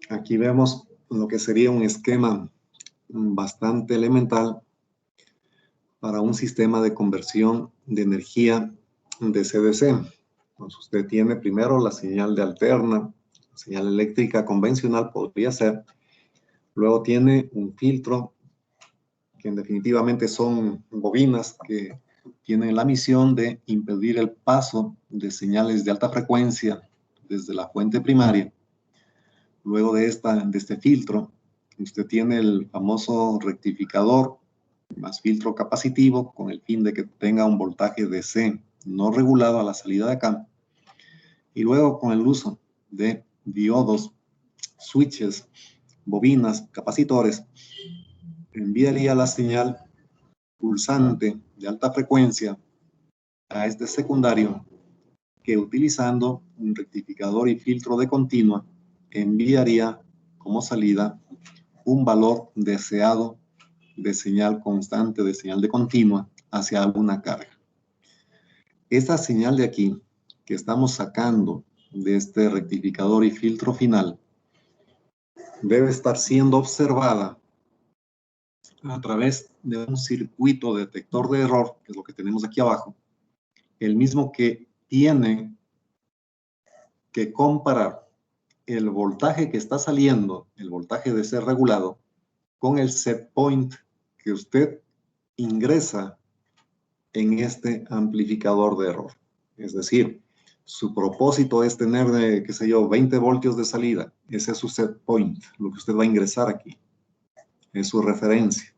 Aquí vemos lo que sería un esquema bastante elemental para un sistema de conversión de energía DC-DC. Entonces usted tiene primero la señal de alterna, la señal eléctrica convencional podría ser. Luego tiene un filtro, que definitivamente son bobinas que tienen la misión de impedir el paso de señales de alta frecuencia desde la fuente primaria. Luego de este filtro, usted tiene el famoso rectificador más filtro capacitivo con el fin de que tenga un voltaje DC no regulado a la salida de acá. Y luego con el uso de diodos, switches, bobinas, capacitores, enviaría la señal pulsante de alta frecuencia a este secundario que, utilizando un rectificador y filtro de continua, enviaría como salida un valor deseado de señal constante, de señal de continua, hacia alguna carga. Esta señal de aquí, que estamos sacando de este rectificador y filtro final, debe estar siendo observada a través de un circuito detector de error, que es lo que tenemos aquí abajo, el mismo que tiene que comparar el voltaje que está saliendo, el voltaje de ser regulado, con el set point que usted ingresa en este amplificador de error. Es decir, su propósito es tener, qué sé yo, 20 voltios de salida. Ese es su set point, lo que usted va a ingresar aquí. Es su referencia.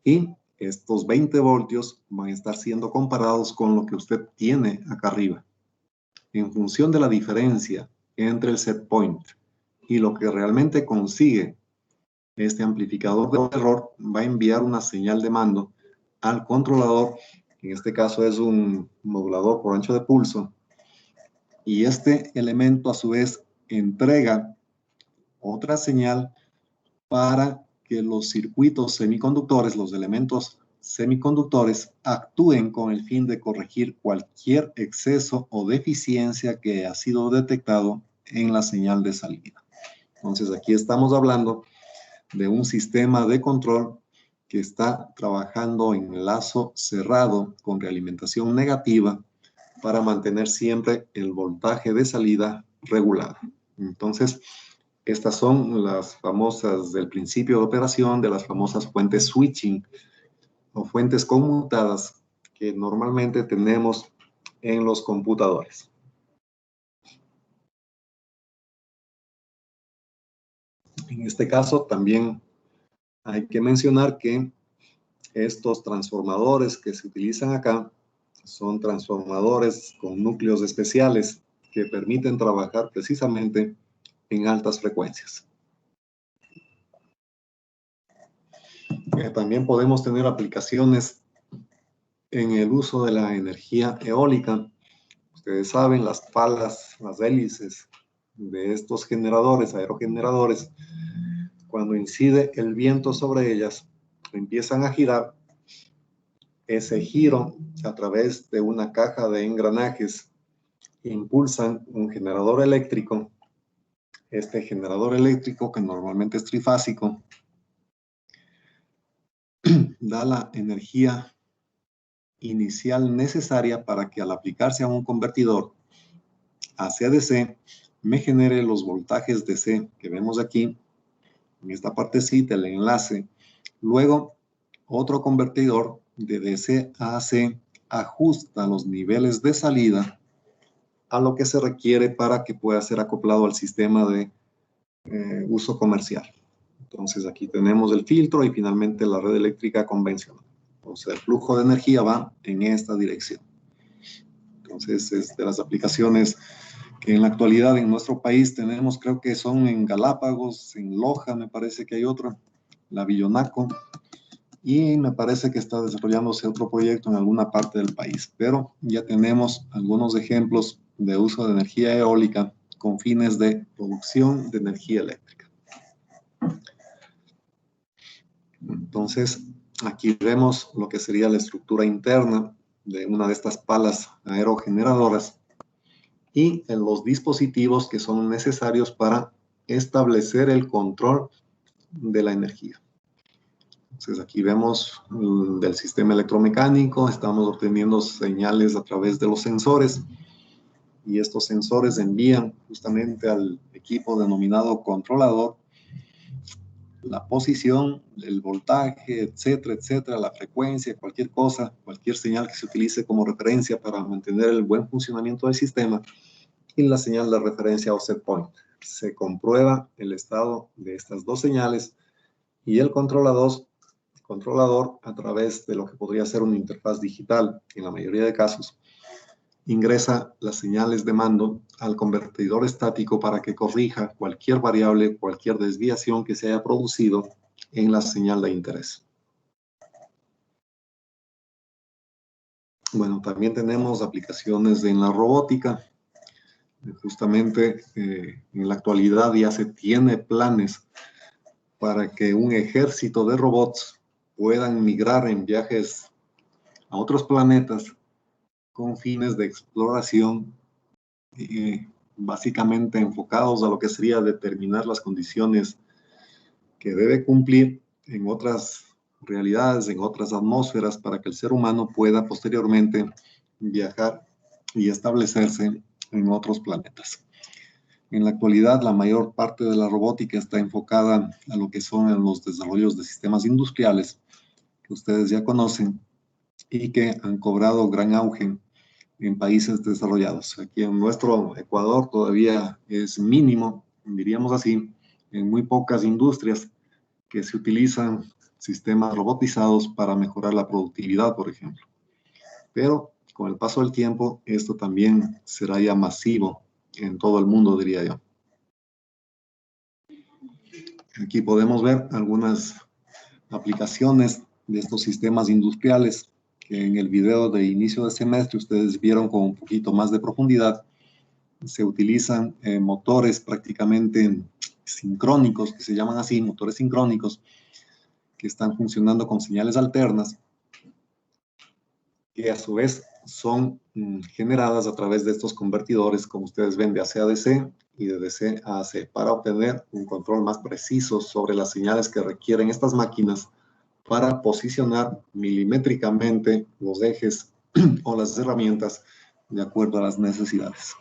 Y estos 20 voltios van a estar siendo comparados con lo que usted tiene acá arriba. En función de la diferencia entre el set point y lo que realmente consigue este amplificador de error, va a enviar una señal de mando al controlador, que en este caso es un modulador por ancho de pulso, y este elemento a su vez entrega otra señal para que los circuitos semiconductores, los elementos semiconductores, actúen con el fin de corregir cualquier exceso o deficiencia que ha sido detectado en la señal de salida. Entonces aquí estamos hablando de un sistema de control que está trabajando en lazo cerrado con realimentación negativa para mantener siempre el voltaje de salida regulado. Entonces, estas son las famosas del principio de operación de las famosas fuentes switching o fuentes conmutadas que normalmente tenemos en los computadores. En este caso también hay que mencionar que estos transformadores que se utilizan acá son transformadores con núcleos especiales que permiten trabajar precisamente en altas frecuencias. También podemos tener aplicaciones en el uso de la energía eólica. Ustedes saben, las palas, las hélices de estos generadores, aerogeneradores, cuando incide el viento sobre ellas, empiezan a girar. Ese giro a través de una caja de engranajes impulsan un generador eléctrico. Este generador eléctrico, que normalmente es trifásico, da la energía inicial necesaria para que, al aplicarse a un convertidor AC/DC, me genere los voltajes DC que vemos aquí en esta partecita, el enlace. Luego, otro convertidor de DC a AC ajusta los niveles de salida a lo que se requiere para que pueda ser acoplado al sistema de uso comercial. Entonces aquí tenemos el filtro y finalmente la red eléctrica convencional. Entonces el flujo de energía va en esta dirección. Entonces es de las aplicaciones que en la actualidad en nuestro país tenemos, creo que son en Galápagos, en Loja me parece que hay otro, la Villonaco, y me parece que está desarrollándose otro proyecto en alguna parte del país, pero ya tenemos algunos ejemplos de uso de energía eólica con fines de producción de energía eléctrica. Entonces, aquí vemos lo que sería la estructura interna de una de estas palas aerogeneradoras y en los dispositivos que son necesarios para establecer el control de la energía. Entonces aquí vemos del sistema electromecánico, estamos obteniendo señales a través de los sensores y estos sensores envían justamente al equipo denominado controlador la posición, el voltaje, etcétera, etcétera, la frecuencia, cualquier cosa, cualquier señal que se utilice como referencia para mantener el buen funcionamiento del sistema y la señal de referencia o set point. Se comprueba el estado de estas dos señales y el controlador a través de lo que podría ser una interfaz digital en la mayoría de casos, ingresa las señales de mando al convertidor estático para que corrija cualquier variable, cualquier desviación que se haya producido en la señal de interés. Bueno, también tenemos aplicaciones en la robótica. Justamente en la actualidad ya se tiene planes para que un ejército de robots puedan migrar en viajes a otros planetas con fines de exploración, básicamente enfocados a lo que sería determinar las condiciones que debe cumplir en otras realidades, en otras atmósferas, para que el ser humano pueda posteriormente viajar y establecerse en otros planetas. En la actualidad, la mayor parte de la robótica está enfocada a lo que son los desarrollos de sistemas industriales, que ustedes ya conocen, y que han cobrado gran auge en países desarrollados. Aquí en nuestro Ecuador todavía es mínimo, diríamos así, en muy pocas industrias que se utilizan sistemas robotizados para mejorar la productividad, por ejemplo. Pero con el paso del tiempo, esto también será ya masivo en todo el mundo, diría yo. Aquí podemos ver algunas aplicaciones de estos sistemas industriales que en el video de inicio de semestre ustedes vieron con un poquito más de profundidad. Se utilizan motores prácticamente sincrónicos, que se llaman así, motores sincrónicos, que están funcionando con señales alternas, que a su vez son generadas a través de estos convertidores, como ustedes ven, de AC a DC y de DC a AC, para obtener un control más preciso sobre las señales que requieren estas máquinas para posicionar milimétricamente los ejes o las herramientas de acuerdo a las necesidades.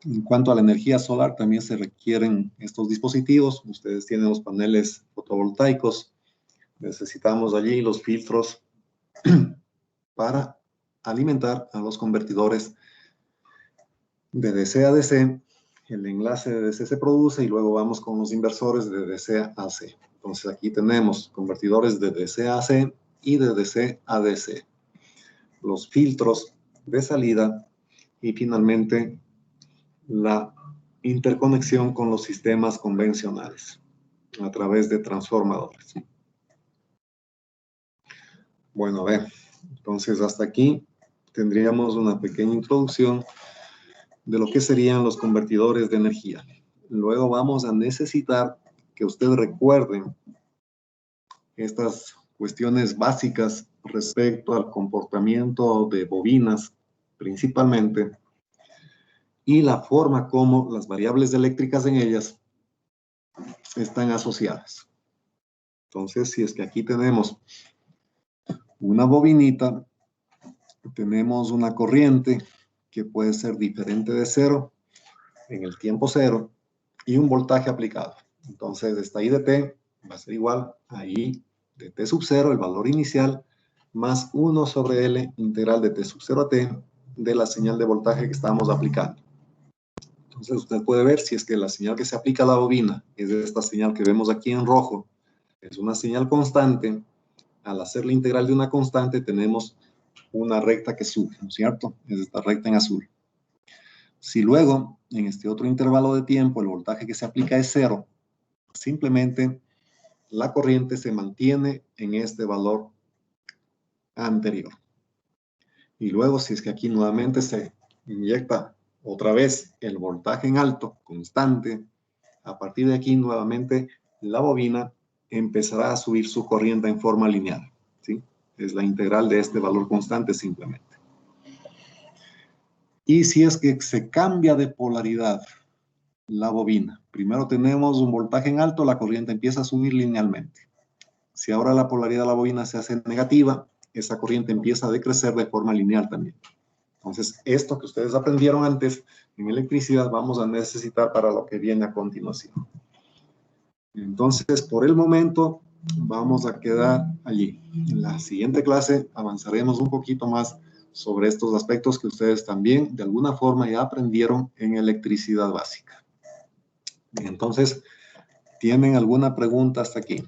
En cuanto a la energía solar, también se requieren estos dispositivos. Ustedes tienen los paneles fotovoltaicos. Necesitamos allí los filtros para alimentar a los convertidores de DC a DC. El enlace de DC se produce y luego vamos con los inversores de DC a AC. Entonces aquí tenemos convertidores de DC a AC y de DC a DC. Los filtros de salida y finalmente la interconexión con los sistemas convencionales a través de transformadores. Bueno, a ver, entonces hasta aquí tendríamos una pequeña introducción de lo que serían los convertidores de energía. Luego vamos a necesitar que ustedes recuerden estas cuestiones básicas respecto al comportamiento de bobinas, principalmente, y la forma como las variables eléctricas en ellas están asociadas. Entonces, si es que aquí tenemos una bobinita, tenemos una corriente que puede ser diferente de cero en el tiempo cero y un voltaje aplicado. Entonces, esta I de T va a ser igual a I de T sub 0, el valor inicial, más 1 sobre L integral de T sub 0 a T de la señal de voltaje que estamos aplicando. Entonces usted puede ver si es que la señal que se aplica a la bobina es esta señal que vemos aquí en rojo, es una señal constante. Al hacer la integral de una constante tenemos una recta que sube, ¿no es cierto? Es esta recta en azul. Si luego, en este otro intervalo de tiempo, el voltaje que se aplica es 0, simplemente la corriente se mantiene en este valor anterior. Y luego, si es que aquí nuevamente se inyecta otra vez el voltaje en alto, constante, a partir de aquí nuevamente la bobina empezará a subir su corriente en forma lineal, ¿sí? Es la integral de este valor constante simplemente. Y si es que se cambia de polaridad la bobina, primero tenemos un voltaje en alto, la corriente empieza a subir linealmente. Si ahora la polaridad de la bobina se hace negativa, esa corriente empieza a decrecer de forma lineal también. Entonces, esto que ustedes aprendieron antes en electricidad vamos a necesitar para lo que viene a continuación. Entonces, por el momento, vamos a quedar allí. En la siguiente clase avanzaremos un poquito más sobre estos aspectos que ustedes también, de alguna forma, ya aprendieron en electricidad básica. Entonces, ¿tienen alguna pregunta hasta aquí?